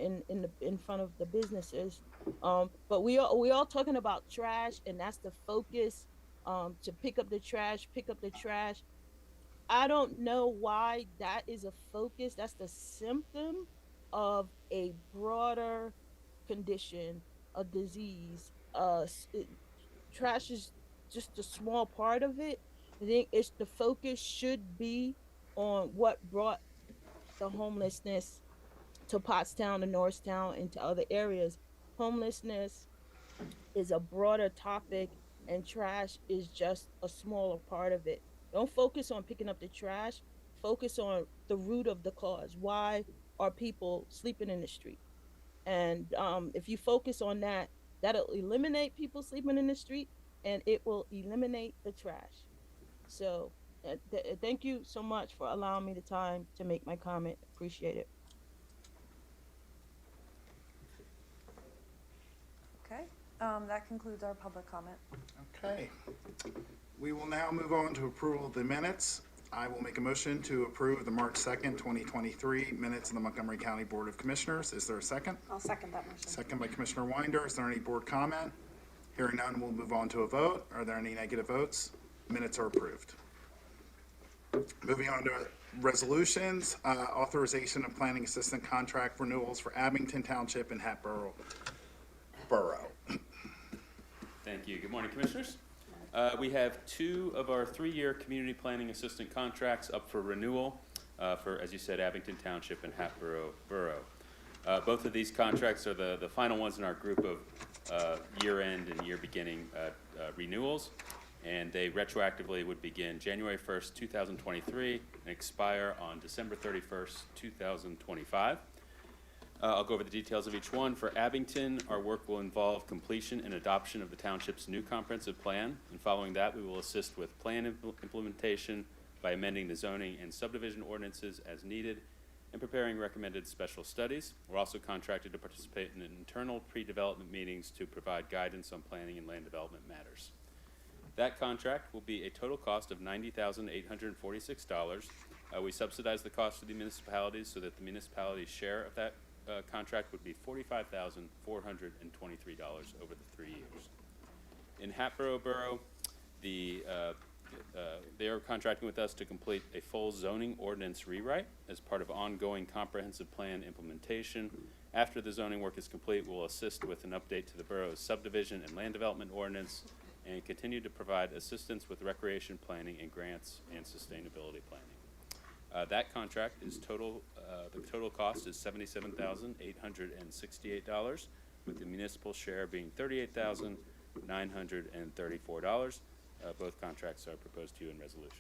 front of the businesses. But we all talking about trash, and that's the focus. To pick up the trash. I don't know why that is a focus. That's the symptom of a broader condition, a disease. Trash is just a small part of it. I think the focus should be on what brought the homelessness to Pottstown, to Norristown, and to other areas. Homelessness is a broader topic, and trash is just a smaller part of it. Don't focus on picking up the trash. Focus on the root of the cause. Why are people sleeping in the street? And if you focus on that, that'll eliminate people sleeping in the street, and it will eliminate the trash. So thank you so much for allowing me the time to make my comment. Appreciate it. Okay. That concludes our public comment. Okay. We will now move on to approval of the minutes. I will make a motion to approve the March 2nd, 2023 minutes of the Montgomery County Board of Commissioners. Is there a second? I'll second that motion. Second by Commissioner Winder. Is there any board comment? Hearing none, we'll move on to a vote. Are there any negative votes? Minutes are approved. Moving on to resolutions, authorization of planning assistant contract renewals for Abington Township and Hatboro Borough. Thank you. Good morning, Commissioners. We have 2 of our 3-year community planning assistant contracts up for renewal for, as you said, Abington Township and Hatboro Borough. Both of these contracts are the final ones in our group of year-end and year-beginning renewals, and they retroactively would begin January 1st, 2023, and expire on December 31st, 2025. I'll go over the details of each one. For Abington, our work will involve completion and adoption of the township's new comprehensive plan, and following that, we will assist with plan implementation by amending the zoning and subdivision ordinances as needed and preparing recommended special studies. We're also contracted to participate in internal pre-development meetings to provide guidance on planning and land development matters. That contract will be a total cost of $90,846. We subsidize the cost of the municipalities so that the municipality's share of that contract would be $45,423 over the 3 years. In Hatboro Borough, they are contracting with us to complete a full zoning ordinance rewrite as part of ongoing comprehensive plan implementation. After the zoning work is complete, we'll assist with an update to the borough's subdivision and land development ordinance and continue to provide assistance with recreation planning and grants and sustainability planning. That contract is the total cost is $77,868, with the municipal share being $38,934. Both contracts are proposed to you in resolution.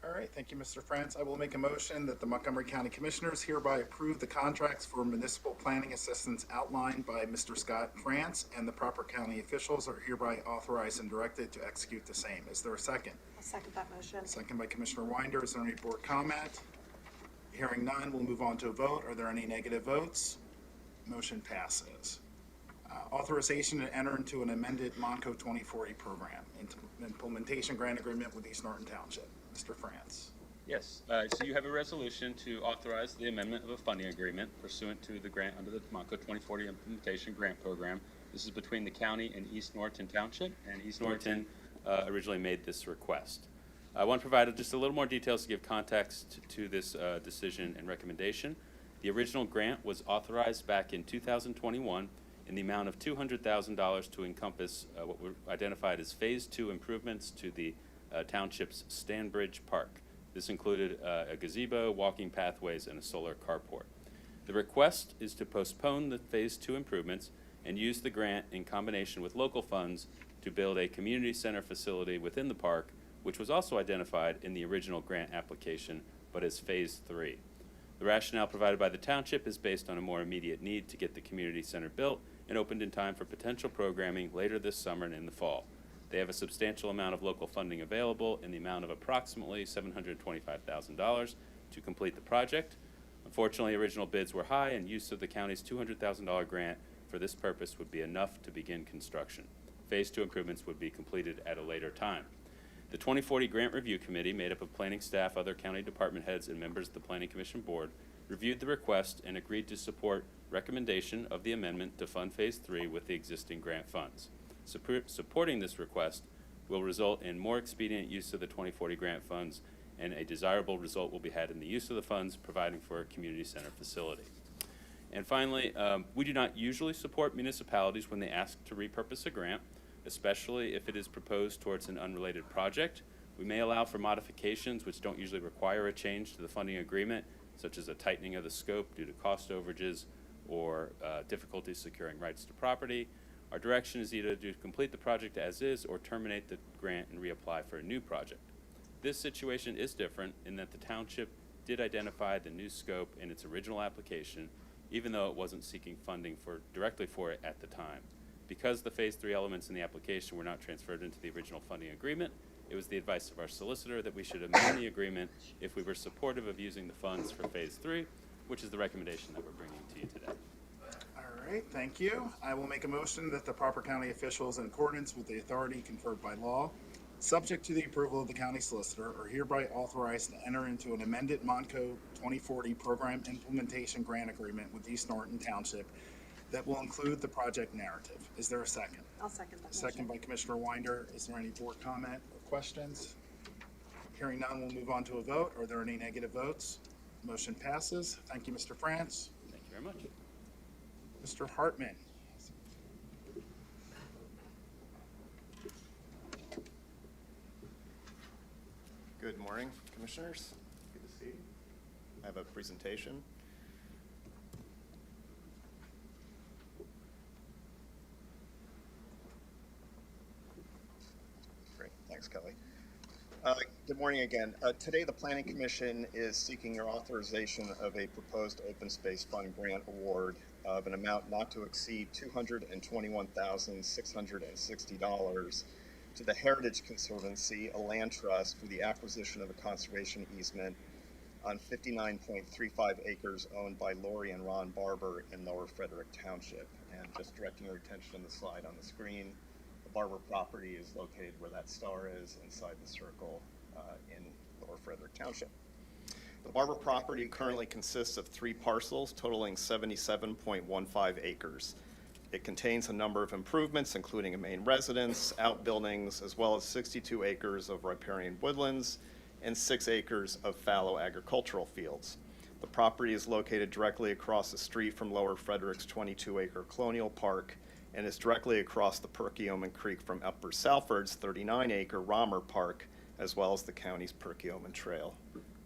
All right, thank you, Mr. France. I will make a motion that the Montgomery County Commissioners hereby approve the contracts for municipal planning assistance outlined by Mr. Scott France, and the proper county officials are hereby authorized and directed to execute the same. Is there a second? I'll second that motion. Second by Commissioner Winder. Is there any board comment? Hearing none, we'll move on to a vote. Are there any negative votes? Motion passes. Authorization to enter into an amended Montco 2040 program, implementation grant agreement with East Norriton Township. Mr. France. Yes, so you have a resolution to authorize the amendment of a funding agreement pursuant to the grant under the Montco 2040 Implementation Grant Program. This is between the county and East Norriton Township, and East Norriton originally made this request. I want to provide just a little more details to give context to this decision and recommendation. The original grant was authorized back in 2021 in the amount of $200,000 to encompass what were identified as Phase 2 improvements to the Township's Stanbridge Park. This included a gazebo, walking pathways, and a solar carport. The request is to postpone the Phase 2 improvements and use the grant in combination with local funds to build a community center facility within the park, which was also identified in the original grant application, but as Phase 3. The rationale provided by the Township is based on a more immediate need to get the community center built and opened in time for potential programming later this summer and in the fall. They have a substantial amount of local funding available in the amount of approximately $725,000 to complete the project. Unfortunately, original bids were high, and use of the county's $200,000 grant for this purpose would be enough to begin construction. Phase 2 improvements would be completed at a later time. The 2040 Grant Review Committee, made up of planning staff, other county department heads, and members of the Planning Commission Board, reviewed the request and agreed to support recommendation of the amendment to fund Phase 3 with the existing grant funds. Supporting this request will result in more expedient use of the 2040 grant funds, and a desirable result will be had in the use of the funds, providing for a community center facility. And finally, we do not usually support municipalities when they ask to repurpose a grant, especially if it is proposed towards an unrelated project. We may allow for modifications which don't usually require a change to the funding agreement, such as a tightening of the scope due to cost overages or difficulties securing rights to property. Our direction is either to complete the project as is or terminate the grant and reapply for a new project. This situation is different in that the Township did identify the new scope in its original application, even though it wasn't seeking funding directly for it at the time. Because the Phase 3 elements in the application were not transferred into the original funding agreement, it was the advice of our solicitor that we should amend the agreement if we were supportive of using the funds for Phase 3, which is the recommendation that we're bringing to you today. All right, thank you. I will make a motion that the proper county officials, in accordance with the authority conferred by law, subject to the approval of the county solicitor, are hereby authorized to enter into an amended Montco 2040 program implementation grant agreement with East Norriton Township that will include the project narrative. Is there a second? I'll second that motion. Second by Commissioner Winder. Is there any board comment or questions? Hearing none, we'll move on to a vote. Are there any negative votes? Motion passes. Thank you, Mr. France. Thank you very much. Mr. Hartman. Good morning, Commissioners. Good to see you. I have a presentation. Great, thanks, Kelly. Good morning again. Today, the Planning Commission is seeking your authorization of a proposed open space fund grant award of an amount not to exceed $221,660 to the Heritage Conservancy, a land trust, for the acquisition of a conservation easement on 59.35 acres owned by Lori and Ron Barber in Lower Frederick Township. And just directing your attention to the slide on the screen, the Barber property is located where that star is, inside the circle in Lower Frederick Township. The Barber property currently consists of 3 parcels totaling 77.15 acres. It contains a number of improvements, including a main residence, outbuildings, as well as 62 acres of riparian woodlands and 6 acres of fallow agricultural fields. The property is located directly across the street from Lower Frederick's 22-acre colonial park and is directly across the Perkiomen Creek from Upper Salford's 39-acre Romer Park, as well as the county's Perkiomen Trail.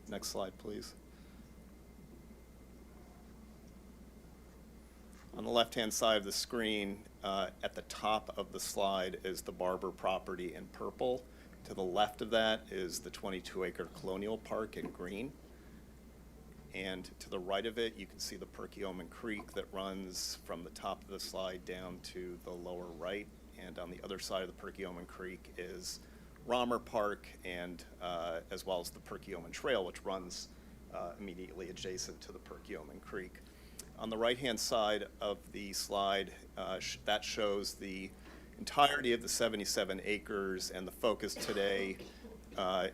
Next slide, please. On the left-hand side of the screen, at the top of the slide is the Barber property in purple. To the left of that is the 22-acre Colonial Park in green. And to the right of it, you can see the Perkiomen Creek that runs from the top of the slide down to the lower right. And on the other side of the Perkiomen Creek is Romer Park, and as well as the Perkiomen Trail, which runs immediately adjacent to the Perkiomen Creek. On the right-hand side of the slide, that shows the entirety of the 77 acres, and the focus today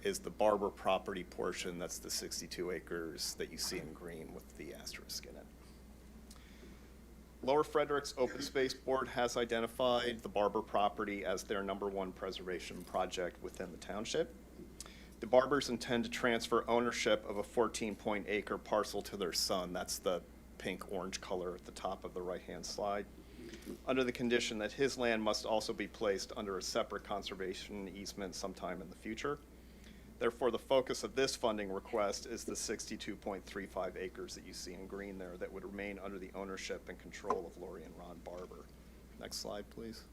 is the Barber property portion. That's the 62 acres that you see in green with the asterisk in it. Lower Frederick's Open Space Board has identified the Barber property as their #1 preservation project within the township. The Barbers intend to transfer ownership of a 14-acre parcel to their son. That's the pink-orange color at the top of the right-hand slide, under the condition that his land must also be placed under a separate conservation easement sometime in the future. Therefore, the focus of this funding request is the 62.35 acres that you see in green there that would remain under the ownership and control of Lori and Ron Barber. Next slide, please.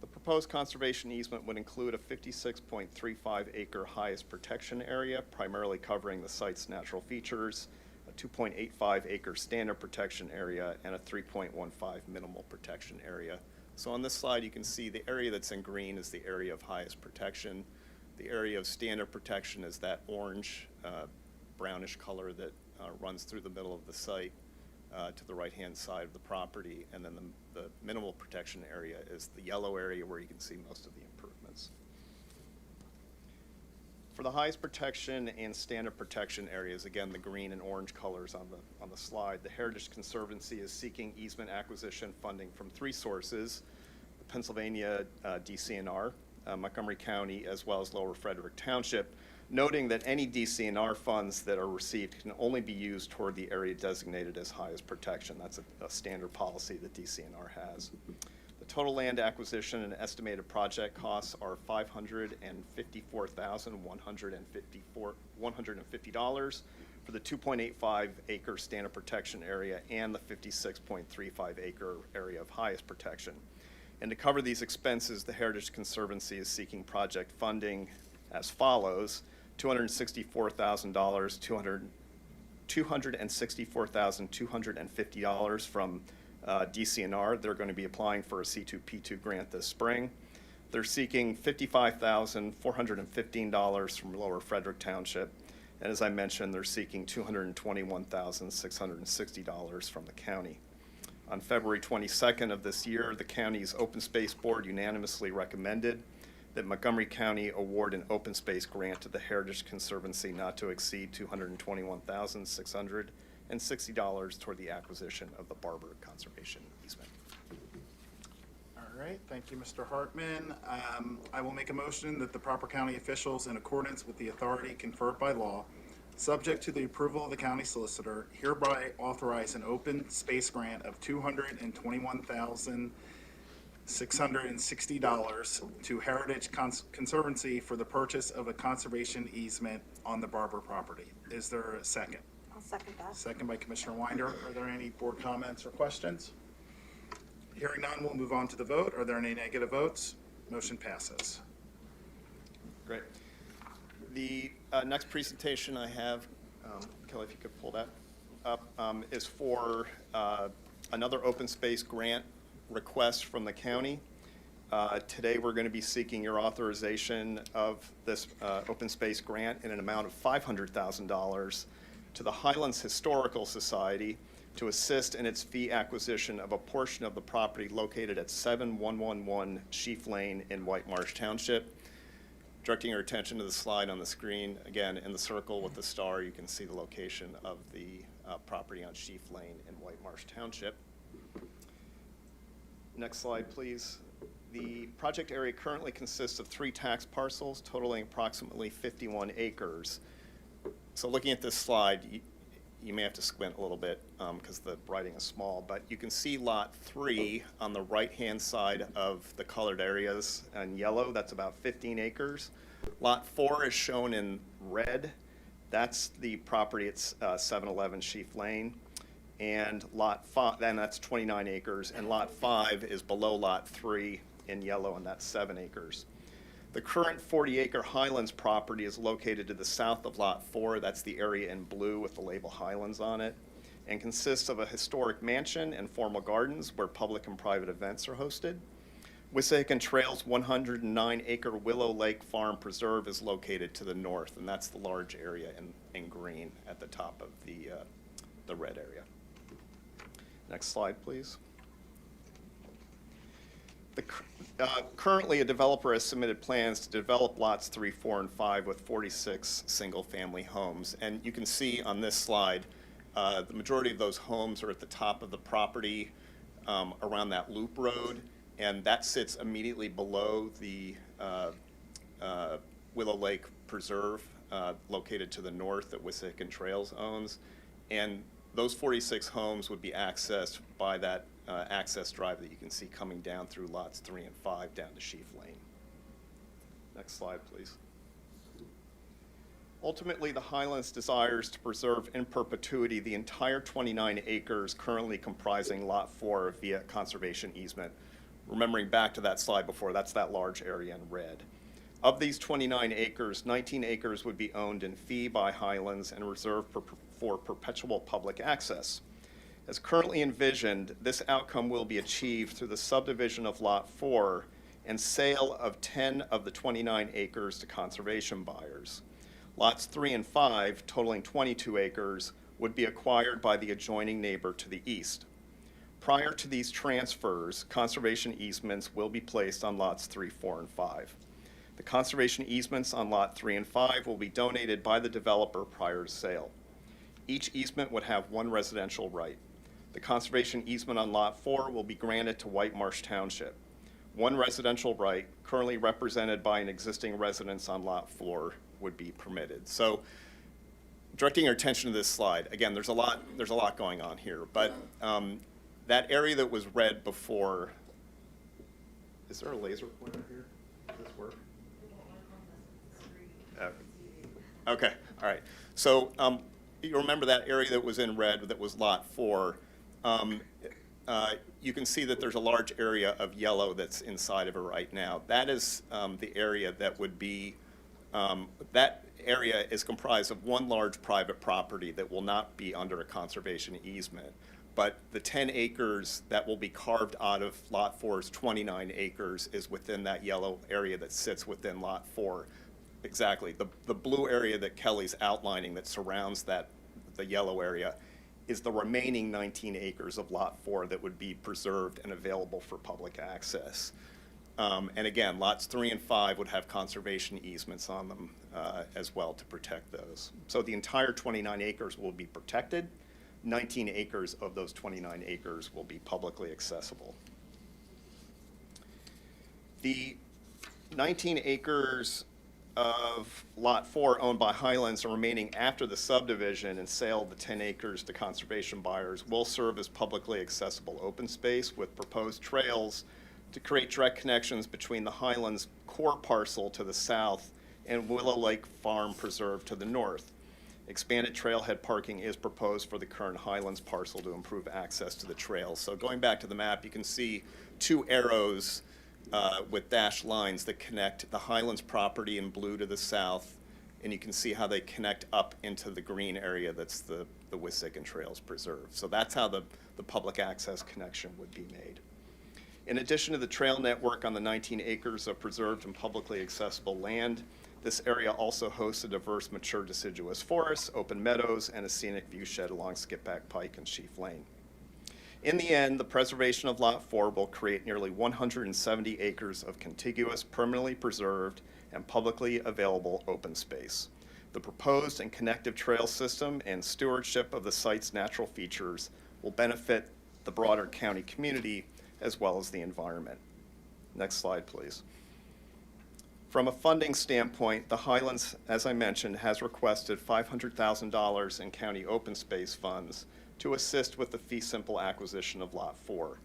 The proposed conservation easement would include a 56.35 acre highest protection area, primarily covering the site's natural features, a 2.85 acre standard protection area, and a 3.15 minimal protection area. So on this slide, you can see the area that's in green is the area of highest protection. The area of standard protection is that orange, brownish color that runs through the middle of the site to the right-hand side of the property. And then the minimal protection area is the yellow area where you can see most of the improvements. For the highest protection and standard protection areas, again, the green and orange colors on the slide, the Heritage Conservancy is seeking easement acquisition funding from 3 sources: the Pennsylvania DCNR, Montgomery County, as well as Lower Frederick Township, noting that any DCNR funds that are received can only be used toward the area designated as highest protection. That's a standard policy that DCNR has. The total land acquisition and estimated project costs are $554,150 for the 2.85 acre standard protection area and the 56.35 acre area of highest protection. And to cover these expenses, the Heritage Conservancy is seeking project funding as follows: $264,000, $264,250 from DCNR. They're going to be applying for a C2P2 grant this spring. They're seeking $55,415 from Lower Frederick Township. And as I mentioned, they're seeking $221,660 from the county. On February 22nd of this year, the county's Open Space Board unanimously recommended that Montgomery County award an open space grant to the Heritage Conservancy not to exceed $221,660 toward the acquisition of the Barber Conservation easement. All right, thank you, Mr. Hartman. I will make a motion that the proper county officials, in accordance with the authority conferred by law, subject to the approval of the county solicitor, hereby authorize an open space grant of $221,660 to Heritage Conservancy for the purchase of a conservation easement on the Barber property. Is there a second? I'll second that. Second by Commissioner Winder. Are there any board comments or questions? Hearing none, we'll move on to the vote. Are there any negative votes? Motion passes. Great. The next presentation I have, Kelly, if you could pull that up, is for another open space grant request from the county. Today we're going to be seeking your authorization of this open space grant in an amount of $500,000 to the Highlands Historical Society to assist in its fee acquisition of a portion of the property located at 7111 Sheaf Lane in White Marsh Township. Directing your attention to the slide on the screen, again, in the circle with the star, you can see the location of the property on Sheaf Lane in White Marsh Township. Next slide, please. The project area currently consists of 3 tax parcels totaling approximately 51 acres. So looking at this slide, you may have to squint a little bit because the writing is small, but you can see Lot 3 on the right-hand side of the colored areas in yellow. That's about 15 acres. Lot 4 is shown in red. That's the property at 711 Sheaf Lane. And Lot 5, then that's 29 acres. And Lot 5 is below Lot 3 in yellow, and that's 7 acres. The current 40-acre Highlands property is located to the south of Lot 4. That's the area in blue with the label Highlands on it, and consists of a historic mansion and formal gardens where public and private events are hosted. Wissahickon Trail's 109-acre Willow Lake Farm Preserve is located to the north, and that's the large area in green at the top of the red area. Next slide, please. Currently, a developer has submitted plans to develop lots 3, 4, and 5 with 46 single-family homes. And you can see on this slide, the majority of those homes are at the top of the property around that loop road, and that sits immediately below the Willow Lake Preserve, located to the north that Wissahickon Trails owns. And those 46 homes would be accessed by that access drive that you can see coming down through lots 3 and 5 down to Sheaf Lane. Next slide, please. Ultimately, the Highlands desires to preserve in perpetuity the entire 29 acres currently comprising Lot 4 via conservation easement. Remembering back to that slide before, that's that large area in red. Of these 29 acres, 19 acres would be owned in fee by Highlands and reserved for perpetual public access. As currently envisioned, this outcome will be achieved through the subdivision of Lot 4 and sale of 10 of the 29 acres to conservation buyers. Lots 3 and 5, totaling 22 acres, would be acquired by the adjoining neighbor to the east. Prior to these transfers, conservation easements will be placed on lots 3, 4, and 5. The conservation easements on Lot 3 and 5 will be donated by the developer prior to sale. Each easement would have one residential right. The conservation easement on Lot 4 will be granted to White Marsh Township. One residential right, currently represented by an existing residence on Lot 4, would be permitted. So, directing your attention to this slide, again, there's a lot going on here, but that area that was red before, is there a laser pointer here? Does this work? Okay, all right. So you remember that area that was in red that was Lot 4. You can see that there's a large area of yellow that's inside of it right now. That is the area that would be, that area is comprised of one large private property that will not be under a conservation easement. But the 10 acres that will be carved out of Lot 4's 29 acres is within that yellow area that sits within Lot 4. Exactly. The blue area that Kelly's outlining that surrounds that, the yellow area, is the remaining 19 acres of Lot 4 that would be preserved and available for public access. And again, lots 3 and 5 would have conservation easements on them as well to protect those. So the entire 29 acres will be protected. 19 acres of those 29 acres will be publicly accessible. The 19 acres of Lot 4 owned by Highlands and remaining after the subdivision and sale of the 10 acres to conservation buyers will serve as publicly accessible open space with proposed trails to create direct connections between the Highlands core parcel to the south and Willow Lake Farm Preserve to the north. Expanded trailhead parking is proposed for the current Highlands parcel to improve access to the trails. So going back to the map, you can see two arrows with dashed lines that connect the Highlands property in blue to the south, and you can see how they connect up into the green area that's the Wissahickon Trails Preserve. So that's how the public access connection would be made. In addition to the trail network on the 19 acres of preserved and publicly accessible land, this area also hosts a diverse mature deciduous forest, open meadows, and a scenic view shed along Skipback Pike and Sheaf Lane. In the end, the preservation of Lot 4 will create nearly 170 acres of contiguous, permanently preserved, and publicly available open space. The proposed and connective trail system and stewardship of the site's natural features will benefit the broader county community as well as the environment. Next slide, please. From a funding standpoint, the Highlands, as I mentioned, has requested $500,000 in county open space funds to assist with the fee simple acquisition of Lot 4.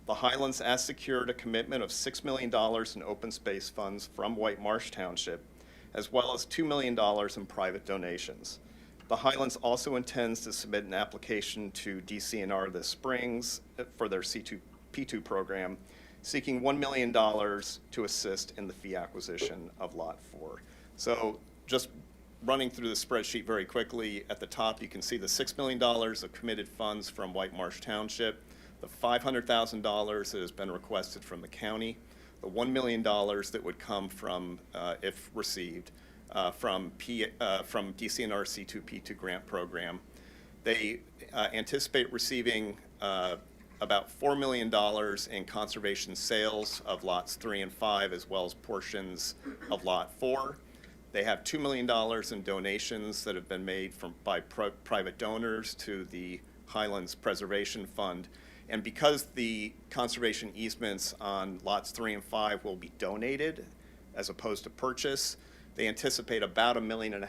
The Highlands has secured a commitment of $6 million in open space funds from White Marsh Township, as well as $2 million in private donations. The Highlands also intends to submit an application to DCNR this spring for their C2P2 program, seeking $1 million to assist in the fee acquisition of Lot 4. So just running through the spreadsheet very quickly, at the top you can see the $6 million of committed funds from White Marsh Township, the $500,000 that has been requested from the county, the $1 million that would come from, if received, from DCNR C2P2 grant program. They anticipate receiving about $4 million in conservation sales of lots 3 and 5, as well as portions of Lot 4. They have $2 million in donations that have been made by private donors to the Highlands Preservation Fund. And because the conservation easements on lots 3 and 5 will be donated as opposed to purchase, they anticipate about $1.5 million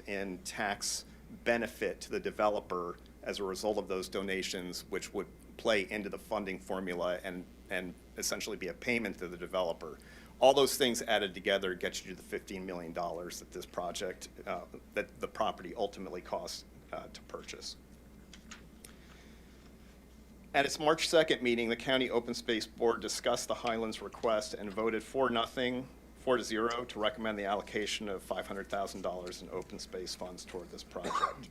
in tax benefit to the developer as a result of those donations, which would play into the funding formula and essentially be a payment to the developer. All those things added together get you to the $15 million that this project, that the property ultimately costs to purchase. At its March 2nd meeting, the County Open Space Board discussed the Highlands request and voted 4-0 to recommend the allocation of $500,000 in open space funds toward this project.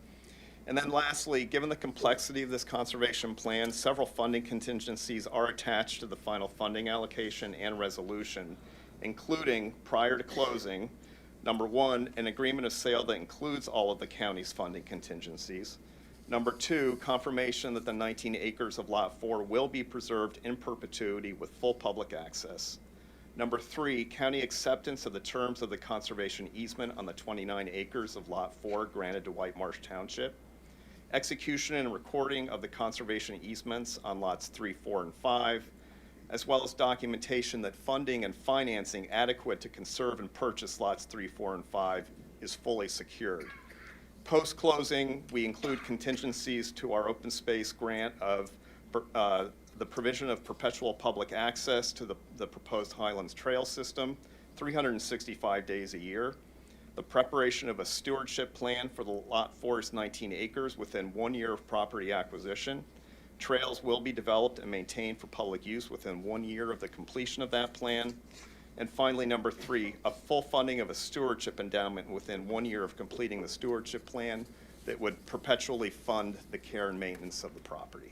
And then lastly, given the complexity of this conservation plan, several funding contingencies are attached to the final funding allocation and resolution, including, prior to closing, number 1, an agreement of sale that includes all of the county's funding contingencies. Number 2, confirmation that the 19 acres of Lot 4 will be preserved in perpetuity with full public access. Number 3, county acceptance of the terms of the conservation easement on the 29 acres of Lot 4 granted to White Marsh Township. Execution and recording of the conservation easements on lots 3, 4, and 5, as well as documentation that funding and financing adequate to conserve and purchase lots 3, 4, and 5 is fully secured. Post-closing, we include contingencies to our open space grant of the provision of perpetual public access to the proposed Highlands Trail System, 365 days a year, the preparation of a stewardship plan for the Lot 4's 19 acres within 1 year of property acquisition. Trails will be developed and maintained for public use within 1 year of the completion of that plan. And finally, number 3, a full funding of a stewardship endowment within 1 year of completing the stewardship plan that would perpetually fund the care and maintenance of the property.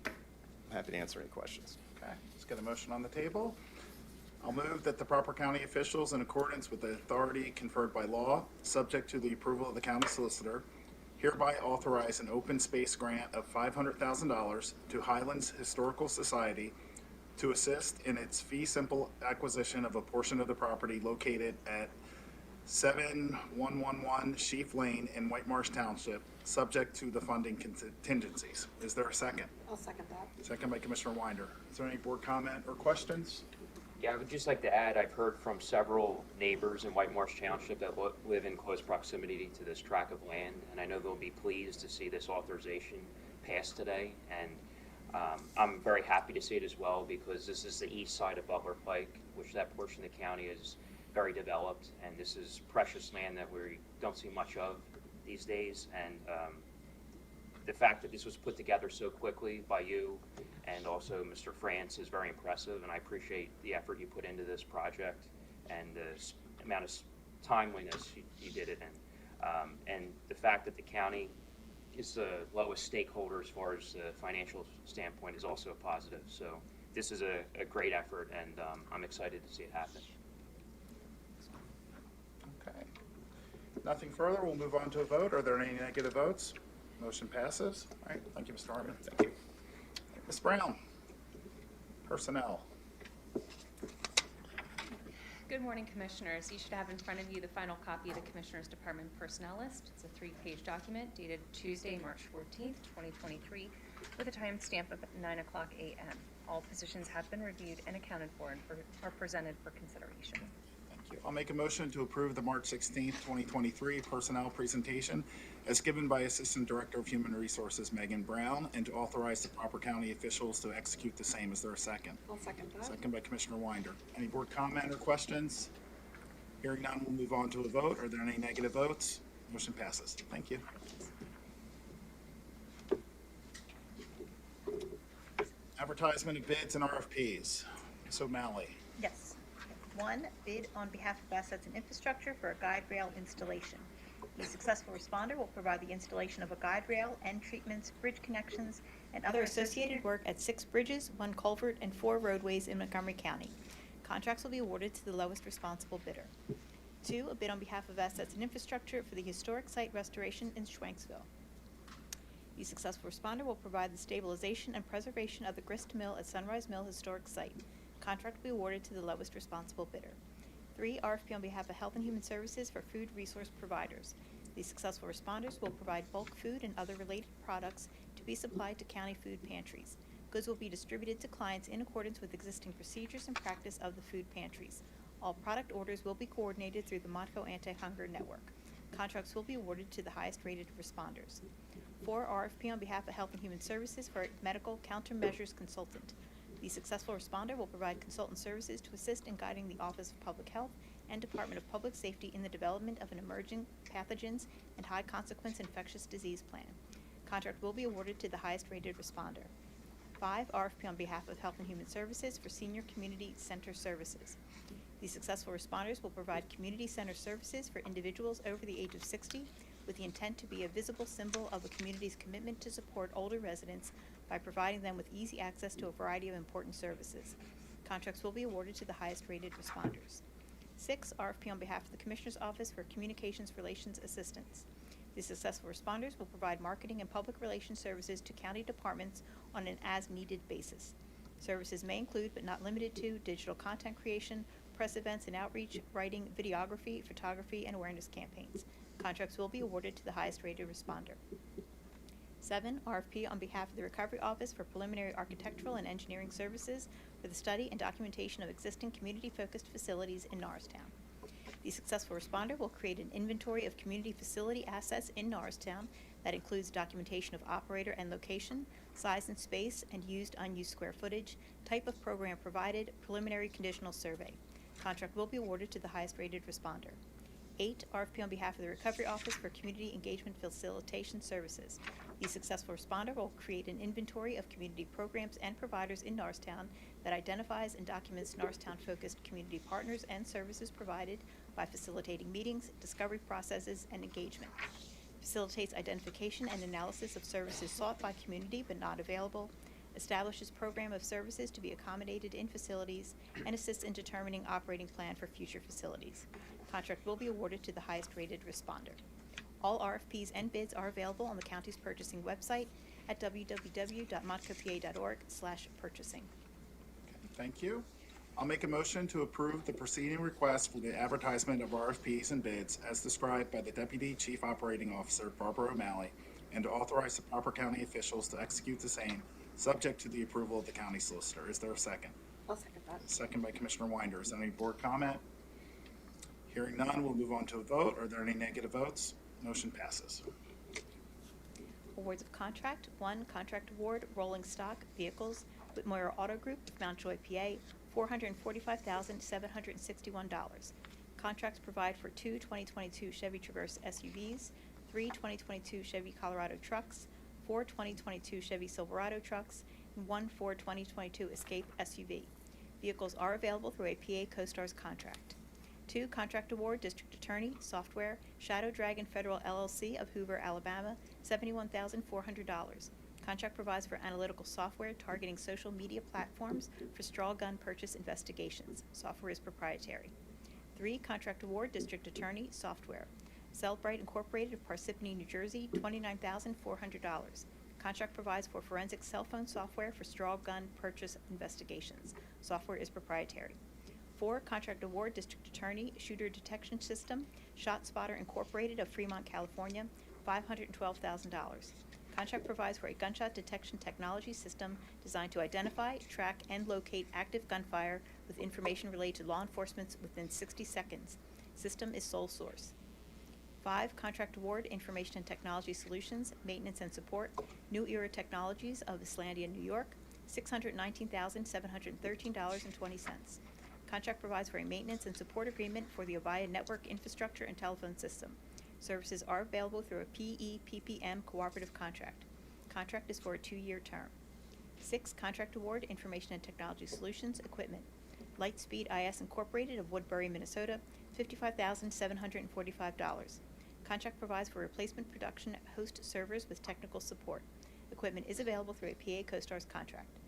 I'm happy to answer any questions. Okay, let's get a motion on the table. I'll move that the proper county officials, in accordance with the authority conferred by law, subject to the approval of the county solicitor, hereby authorize an open space grant of $500,000 to Highlands Historical Society to assist in its fee simple acquisition of a portion of the property located at 7111 Sheaf Lane in White Marsh Township, subject to the funding contingencies. Is there a second? I'll second that. Second by Commissioner Winder. Is there any board comment or questions? Yeah, I would just like to add, I've heard from several neighbors in White Marsh Township that live in close proximity to this tract of land, and I know they'll be pleased to see this authorization passed today. And I'm very happy to see it as well, because this is the east side of Butler Pike, which that portion of the county is very developed, and this is precious land that we don't see much of these days. And the fact that this was put together so quickly by you and also Mr. France is very impressive, and I appreciate the effort you put into this project and the amount of timeliness you did it in. And the fact that the county is the lowest stakeholder as far as the financial standpoint is also a positive. So this is a great effort, and I'm excited to see it happen. Okay. Nothing further. We'll move on to a vote. Are there any negative votes? Motion passes. All right. Thank you, Mr. Hartman. Thank you. Ms. Brown, personnel. Good morning, Commissioners. You should have in front of you the final copy of the Commissioners Department personnel list. It's a 3-page document dated Tuesday, March 14th, 2023, with a timestamp of 9:00 a.m. All positions have been reviewed and accounted for and are presented for consideration. you. I'll make a motion to approve the March 16th, 2023 personnel presentation as given by Assistant Director of Human Resources Megan Brown, and to authorize the proper county officials to execute the same. Is there a second? I'll second that. Second by Commissioner Winder. Any board comment or questions? Hearing none, we'll move on to a vote. Are there any negative votes? Motion passes. Thank you. Advertisement of bids and RFPs. Ms. O'Malley. Yes. One, bid on behalf of Assets and Infrastructure for a guide rail installation. The successful responder will provide the installation of a guide rail, end treatments, bridge connections, and other associated work at 6 bridges, 1 culvert, and 4 roadways in Montgomery County. Contracts will be awarded to the lowest responsible bidder. 2, a bid on behalf of Assets and Infrastructure for the historic site restoration in Schwanksville. The successful responder will provide the stabilization and preservation of the grist mill at Sunrise Mill Historic Site. Contract will be awarded to the lowest responsible bidder. 3, RFP on behalf of Health and Human Services for food resource providers. The successful responders will provide bulk food and other related products to be supplied to county food pantries. Goods will be distributed to clients in accordance with existing procedures and practice of the food pantries. All product orders will be coordinated through the Montco Anti-Hunger Network. Contracts will be awarded to the highest rated responders. 4, RFP on behalf of Health and Human Services for medical countermeasures consultant. The successful responder will provide consultant services to assist in guiding the Office of Public Health and Department of Public Safety in the development of an emerging pathogens and high consequence infectious disease plan. Contract will be awarded to the highest rated responder. 5, RFP on behalf of Health and Human Services for senior community center services. The successful responders will provide community center services for individuals over the age of 60 with the intent to be a visible symbol of the community's commitment to support older residents by providing them with easy access to a variety of important services. Contracts will be awarded to the highest rated responders. 6, RFP on behalf of the Commissioner's Office for Communications Relations Assistance. The successful responders will provide marketing and public relations services to county departments on an as-needed basis. Services may include, but not limited to, digital content creation, press events and outreach, writing, videography, photography, and awareness campaigns. Contracts will be awarded to the highest rated responder. 7, RFP on behalf of the Recovery Office for preliminary architectural and engineering services for the study and documentation of existing community-focused facilities in Norristown. The successful responder will create an inventory of community facility assets in Norristown that includes documentation of operator and location, size and space, and used/unused square footage, type of program provided, preliminary conditional survey. Contract will be awarded to the highest rated responder. 8, RFP on behalf of the Recovery Office for Community Engagement Facilitation Services. The successful responder will create an inventory of community programs and providers in Norristown that identifies and documents Norristown-focused community partners and services provided by facilitating meetings, discovery processes, and engagement. Facilitates identification and analysis of services sought by community but not available, establishes program of services to be accommodated in facilities, and assists in determining operating plan for future facilities. Contract will be awarded to the highest rated responder. All RFPs and bids are available on the county's purchasing website at www.montcopa.org/purchasing. Thank you. I'll make a motion to approve the preceding request for the advertisement of RFPs and bids as described by the Deputy Chief Operating Officer, Barbara O'Malley, and to authorize the proper county officials to execute the same, subject to the approval of the county solicitor. Is there a second? I'll second that. Second by Commissioner Winder. Is there any board comment? Hearing none, we'll move on to a vote. Are there any negative votes? Motion passes. Awards of contract. 1, contract award, rolling stock, vehicles, Whitmire Auto Group, Mountjoy, PA, $445,761. Contracts provide for 2 2022 Chevy Traverse SUVs, 3 2022 Chevy Colorado trucks, 4 2022 Chevy Silverado trucks, and 1 Ford 2022 Escape SUV. Vehicles are available through a PA CoStars contract. 2, contract award, District Attorney, Software, Shadow Dragon Federal LLC of Hoover, Alabama, $71,400. Contract provides for analytical software targeting social media platforms for straw gun purchase investigations. Software is proprietary. 3, contract award, District Attorney, Software. Cellbrite Incorporated of Parsippany, New Jersey, $29,400. Contract provides for forensic cell phone software for straw gun purchase investigations. Software is proprietary. 4, contract award, District Attorney, Shooter Detection System, ShotSpotter Incorporated of Fremont, California, $512,000. Contract provides for a gunshot detection technology system designed to identify, track, and locate active gunfire with information related to law enforcement within 60 seconds. System is sole source. 5, contract award, Information and Technology Solutions, Maintenance and Support, New Era Technologies of Islandia, New York, $619,713.20. Contract provides for a maintenance and support agreement for the Avaya network infrastructure and telephone system. Services are available through a PEPPM cooperative contract. Contract is for a 2-year term. 6, contract award, Information and Technology Solutions, Equipment. Lightspeed IS Incorporated of Woodbury, Minnesota, $55,745. Contract provides for replacement production host servers with technical support. Equipment is available through a PA CoStarz contract.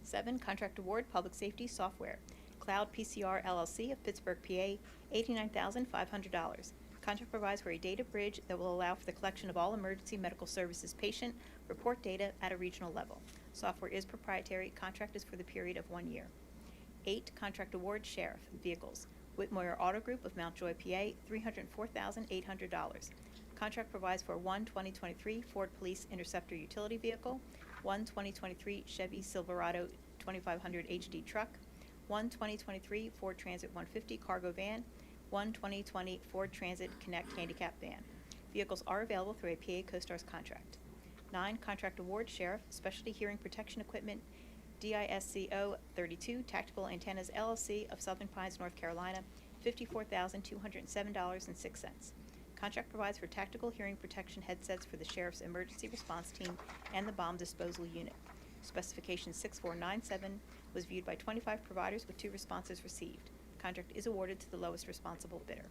7, contract award, Public Safety Software. Cloud PCR LLC of Pittsburgh, PA, $89,500. Contract provides for a data bridge that will allow for the collection of all emergency medical services patient report data at a regional level. Software is proprietary. Contract is for the period of 1 year. 8, contract award, Sheriff Vehicles. Whitmoyer Auto Group of Mountjoy, PA, $304,800. Contract provides for 1 2023 Ford Police Interceptor utility vehicle, 1 2023 Chevy Silverado 2500 HD truck, 1 2023 Ford Transit 150 cargo van, 1 2020 Ford Transit Connect handicap van. Vehicles are available through a PA CoStarz contract. 9, contract award, Sheriff Specialty Hearing Protection Equipment, DISCO 32 Tactical Antennas LLC of Southern Pines, North Carolina, $54,207.06. Contract provides for tactical hearing protection headsets for the Sheriff's Emergency Response Team and the Bomb Disposal Unit. Specification 6497 was viewed by 25 providers with 2 responses received. Contract is awarded to the lowest responsible bidder.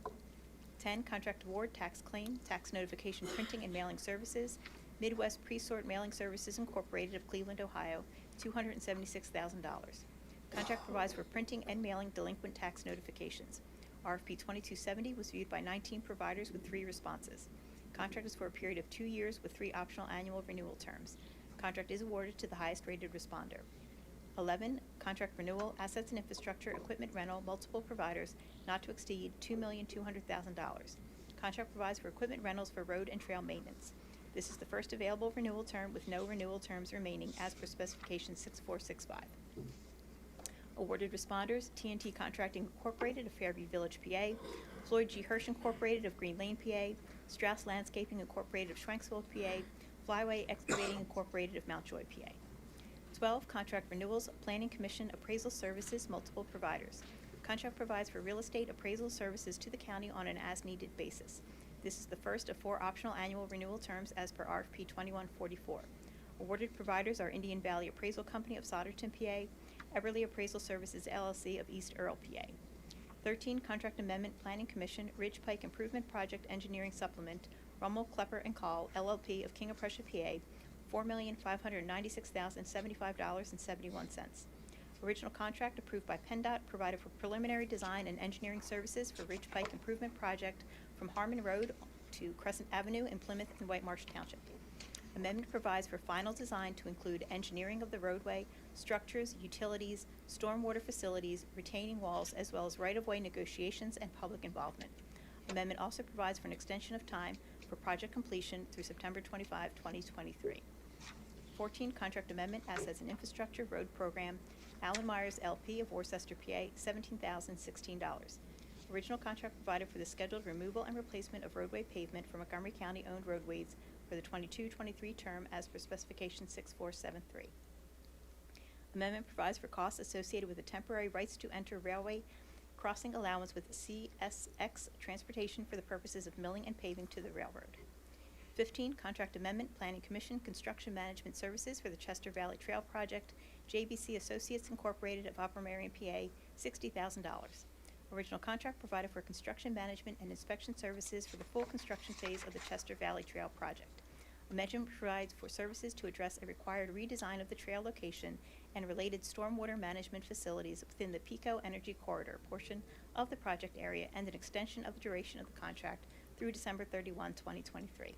10, contract award, tax claim, tax notification printing and mailing services, Midwest Presort Mailing Services Incorporated of Cleveland, Ohio, $276,000. Contract provides for printing and mailing delinquent tax notifications. RFP 2270 was viewed by 19 providers with 3 responses. Contract is for a period of 2 years with 3 optional annual renewal terms. Contract is awarded to the highest rated responder. 11, contract renewal, assets and infrastructure, equipment rental, multiple providers, not to exceed $2,200,000. Contract provides for equipment rentals for road and trail maintenance. This is the first available renewal term with no renewal terms remaining as per specification 6465. Awarded responders, TNT Contracting Incorporated of Fairview Village, PA, Floyd G. Hirsch Incorporated of Green Lane, PA, Strauss Landscaping Incorporated of Schranksville, PA, Flyway Excavating Incorporated of Mountjoy, PA. 12, contract renewals, Planning Commission appraisal services, multiple providers. Contract provides for real estate appraisal services to the county on an as-needed basis. This is the first of 4 optional annual renewal terms as per RFP 2144. Awarded providers are Indian Valley Appraisal Company of Solderton, PA, Everly Appraisal Services LLC of East Earl, PA. 13, contract amendment, Planning Commission, Ridge Pike Improvement Project Engineering Supplement, Rummel, Klepper & Call, LLP of King of Prussia, PA, $4,596,075.71. Original contract approved by PennDOT provided for preliminary design and engineering services for Ridge Pike Improvement Project from Harmon Road to Crescent Avenue in Plymouth and White Marsh Township. Amendment provides for final design to include engineering of the roadway, structures, utilities, stormwater facilities, retaining walls, as well as right-of-way negotiations and public involvement. Amendment also provides for an extension of time for project completion through September 25, 2023. 14, contract amendment, assets and infrastructure, road program, Allen Myers LP of Worcester, PA, $17,016. Original contract provided for the scheduled removal and replacement of roadway pavement for Montgomery County-owned roadways for the 22-23 term as per specification 6473. Amendment provides for costs associated with the temporary rights to enter railway crossing allowance with CSX Transportation for the purposes of milling and paving to the railroad. 15, contract amendment, Planning Commission Construction Management Services for the Chester Valley Trail Project, JBC Associates Incorporated of Upper Marion, PA, $60,000. Original contract provided for construction management and inspection services for the full construction phase of the Chester Valley Trail Project. Amendment provides for services to address a required redesign of the trail location and related stormwater management facilities within the Pico Energy Corridor portion of the project area and an extension of the duration of the contract through December 31, 2023.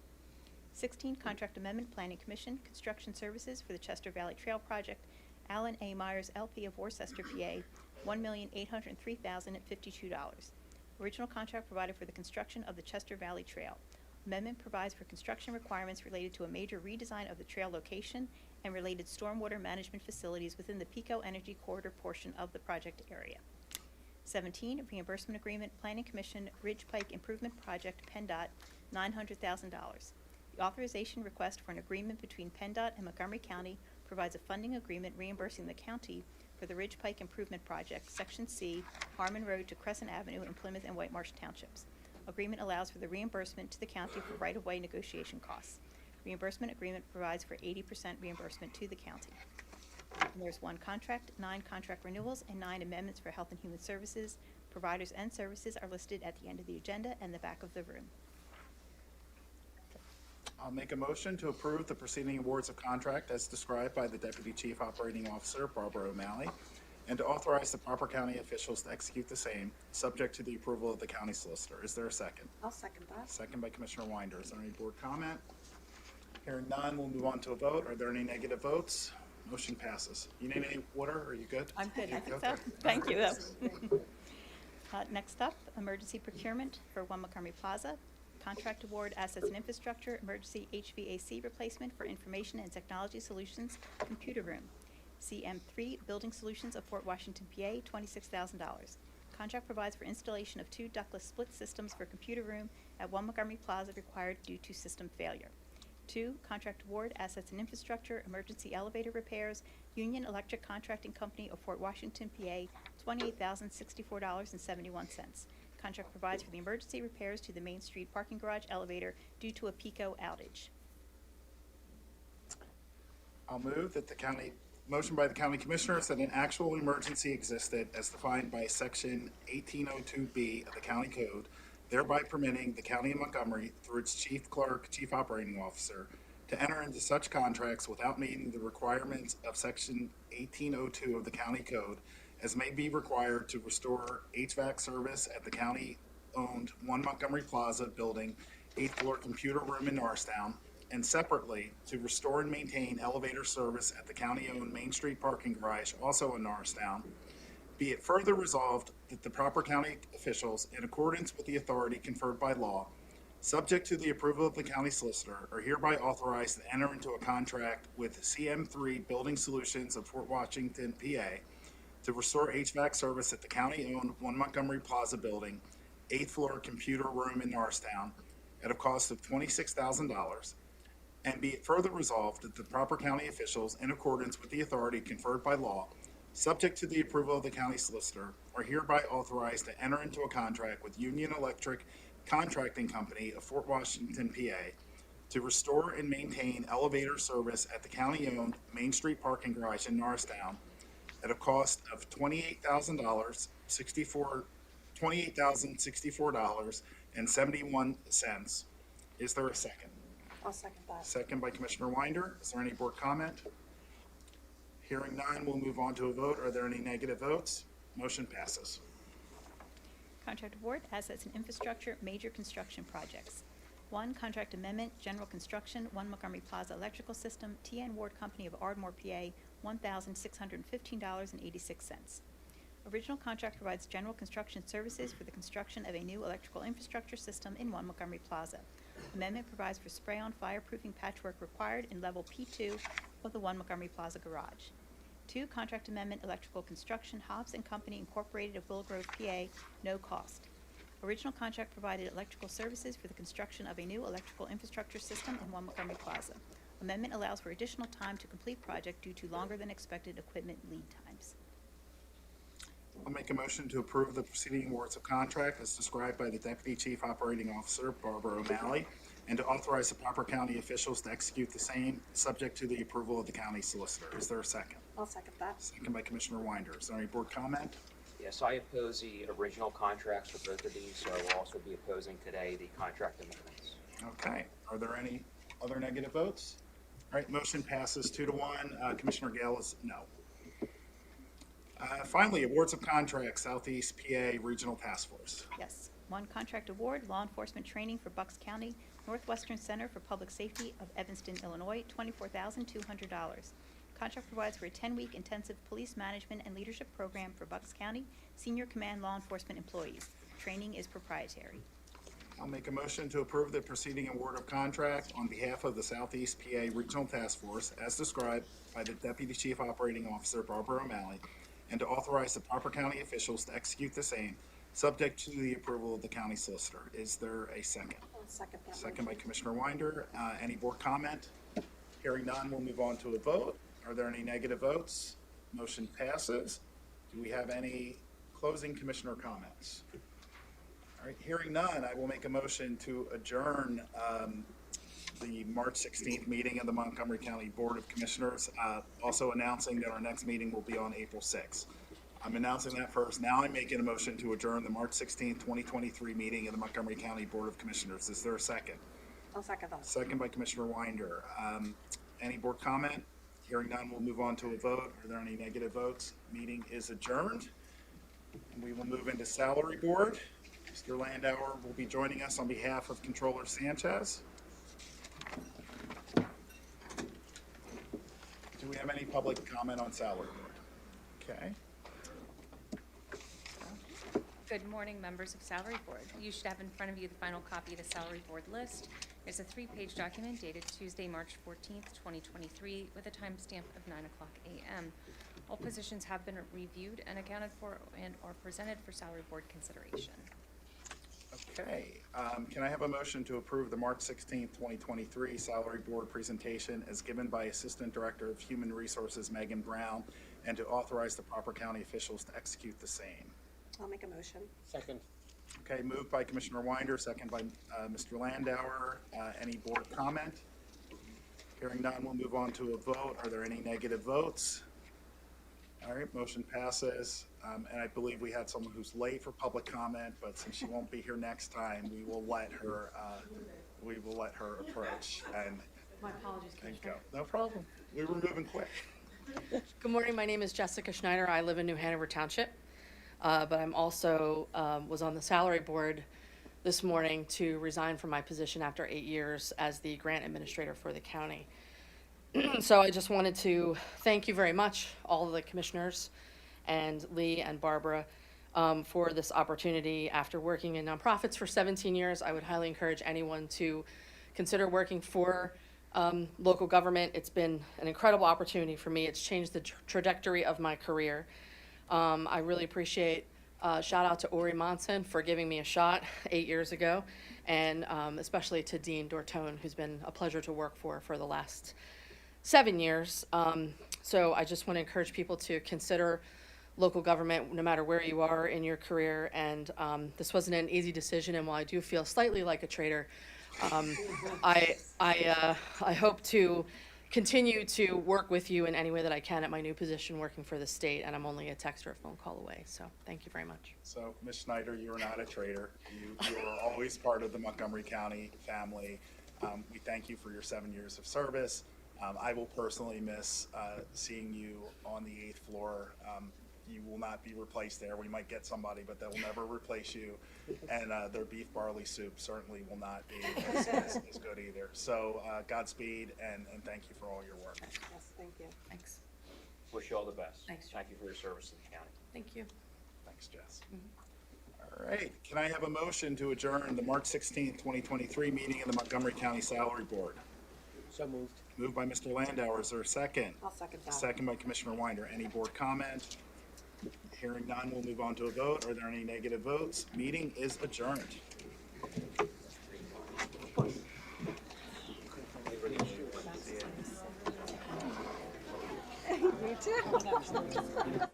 16, contract amendment, Planning Commission Construction Services for the Chester Valley Trail Project, Allen A. Myers LP of Worcester, PA, $1,803,052. Original contract provided for the construction of the Chester Valley Trail. Amendment provides for construction requirements related to a major redesign of the trail location and related stormwater management facilities within the Pico Energy Corridor portion of the project area. 17, reimbursement agreement, Planning Commission, Ridge Pike Improvement Project, PennDOT, $900,000. The authorization request for an agreement between PennDOT and Montgomery County provides a funding agreement reimbursing the county for the Ridge Pike Improvement Project, Section C, Hartman Road to Crescent Avenue in Plymouth and White Marsh Townships. Agreement allows for the reimbursement to the county for right-of-way negotiation costs. Reimbursement agreement provides for 80% reimbursement to the county. And there's 1 contract, 9 contract renewals, and 9 amendments for Health and Human Services. Providers and services are listed at the end of the agenda and the back of the room. I'll make a motion to approve the preceding awards of contract as described by the Deputy Chief Operating Officer, Barbara O'Malley, and to authorize the proper county officials to execute the same, subject to the approval of the county solicitor. Is there a second? I'll second that. Second by Commissioner Winder. Is there any board comment? Hearing none, we'll move on to a vote. Are there any negative votes? Motion passes. You need any water? Are you good? I'm good, I think Okay. so. Thank you, though. Next up, emergency procurement for 1 Montgomery Plaza. Contract award, assets and infrastructure, emergency HVAC replacement for information and technology solutions, computer room. CM3 Building Solutions of Fort Washington, PA, $26,000. Contract provides for installation of 2 ductless split systems for computer room at 1 Montgomery Plaza required due to system failure. 2, contract award, assets and infrastructure, emergency elevator repairs, Union Electric Contracting Company of Fort Washington, PA, $28,064.71. Contract provides for the emergency repairs to the Main Street parking garage elevator due to a PICO outage. I'll move that the county, motion by the county commissioners that an actual emergency existed as defined by section 1802B of the county code, thereby permitting the county of Montgomery, through its chief clerk, chief operating officer, to enter into such contracts without meeting the requirements of section 1802 of the county code as may be required to restore HVAC service at the county-owned 1 Montgomery Plaza building, 8th floor computer room in Norristown, and separately to restore and maintain elevator service at the county-owned Main Street parking garage, also in Norristown. Be it further resolved that the proper county officials, in accordance with the authority conferred by law, subject to the approval of the county solicitor, are hereby authorized to enter into a contract with CM3 Building Solutions of Fort Washington, PA, to restore HVAC service at the county-owned 1 Montgomery Plaza building, 8th floor computer room in Norristown, at a cost of $26,000. And be it further resolved that the proper county officials, in accordance with the authority conferred by law, subject to the approval of the county solicitor, are hereby authorized to enter into a contract with Union Electric Contracting Company of Fort Washington, PA, to restore and maintain elevator service at the county-owned Main Street parking garage in Norristown at a cost of $28,064.71. Is there a second? I'll second that. Second by Commissioner Winder. Is there any board comment? Hearing none, we'll move on to a vote. Are there any negative votes? Motion passes. Contract award, assets and infrastructure, major construction projects. 1, contract amendment, general construction, 1 Montgomery Plaza electrical system, TN Ward Company of Ardmore, PA, $1,615.86. Original contract provides general construction services for the construction of a new electrical infrastructure system in 1 Montgomery Plaza. Amendment provides for spray-on fireproofing patchwork required in level P2 of the 1 Montgomery Plaza garage. 2, contract amendment, electrical construction, Hobbs and Company Incorporated of Willow Grove, PA, no cost. Original contract provided electrical services for the construction of a new electrical infrastructure system in 1 Montgomery Plaza. Amendment allows for additional time to complete project due to longer than expected equipment lead times. I'll make a motion to approve the preceding awards of contract as described by the Deputy Chief Operating Officer, Barbara O'Malley, and to authorize the proper county officials to execute the same, subject to the approval of the county solicitor. Is there a second? I'll second that. Second by Commissioner Winder. Is there any board comment? Yes, I oppose the original contracts for both of these, so I will also be opposing today the contract amendments. Okay. Are there any other negative votes? All right, motion passes 2-1. Commissioner Gale is no. Finally, awards of contracts, Southeast PA Regional Task Force. Yes. 1, contract award, law enforcement training for Bucks County, Northwestern Center for Public Safety of Evanston, Illinois, $24,200. Contract provides for a 10-week intensive police management and leadership program for Bucks County Senior Command law enforcement employees. Training is proprietary. I'll make a motion to approve the proceeding award of contract on behalf of the Southeast PA Regional Task Force as described by the Deputy Chief Operating Officer Barbara O'Malley, and to authorize the proper county officials to execute the same, subject to the approval of the county solicitor. Is there a second? I'll second that Second by motion. Commissioner Winder. Any board comment? Hearing none, we'll move on to a vote. Are there any negative votes? Motion passes. Do we have any closing commissioner comments? All right, hearing none, I will make a motion to adjourn the March 16th meeting of the Montgomery County Board of Commissioners, also announcing that our next meeting will be on April 6th. I'm announcing that first. Now I'm making a motion to adjourn the March 16th, 2023 meeting of the Montgomery County Board of Commissioners. Is there a second? I'll second that. Second by Commissioner Winder. Any board comment? Hearing none, we'll move on to a vote. Are there any negative votes? Meeting is adjourned. And we will move into salary board. Mr. Landauer will be joining us on behalf of Controller Sanchez. Do we have any public comment on salary board? Okay. Good morning, members of Salary Board. You should have in front of you the final copy of the Salary Board list. It's a 3-page document dated Tuesday, March 14th, 2023, with a timestamp of 9:00 a.m. All positions have been reviewed and accounted for and are presented for Salary Board consideration. Okay, can I have a motion to approve the March 16th, 2023 Salary Board presentation as given by Assistant Director of Human Resources Megan Brown, and to authorize the proper county officials to execute the same? I'll make a motion. Second. Okay, moved by Commissioner Winder, second by Mr. Landauer. Any board comment? Hearing none, we'll move on to a vote. Are there any negative votes? All right, motion passes. And I believe we had someone who's late for public comment, but since she won't be here next time, we will let her approach and My apologies, go. Commissioner. No problem. We were moving quick. Good morning, my name is Jessica Schneider. I live in New Hanover Township, but I'm also was on the salary board this morning to resign from my position after 8 years as the grant administrator for the county. So I just wanted to thank you very much, all of the commissioners, and Lee and Barbara, for this opportunity. After working in nonprofits for 17 years, I would highly encourage anyone to consider working for local government. It's been an incredible opportunity for me. It's changed the trajectory of my career. I really appreciate, shout out to Ori Monson for giving me a shot 8 years ago, and especially to Dean Dortone, who's been a pleasure to work for the last 7 years. So I just want to encourage people to consider local government no matter where you are in your career. And this wasn't an easy decision, and while I do feel slightly like a traitor, I hope to continue to work with you in any way that I can at my new position working for the state, and I'm only a text or a phone call away. So thank you very much. So, Ms. Schneider, you are not a traitor. You are always part of the Montgomery County family. We thank you for your 7 years of service. I will personally miss seeing you on the 8th floor. You will not be replaced there. We might get somebody, but that will never replace you. And their beef barley soup certainly will not be as good either. So Godspeed, and thank you for all your work. Yes, thank you. Thanks. Wish you all the best. Thanks. Thank you for your service to the county. Thank you. Thanks, Jess. All right, can I have a motion to adjourn the March 16th, 2023 meeting of the Montgomery County Salary Board? So moved. Moved by Mr. Landauer. Is there a second? I'll second that. Second by Commissioner Winder. Any board comment? Hearing none, we'll move on to a vote. Are there any negative votes? Meeting is adjourned. Me too.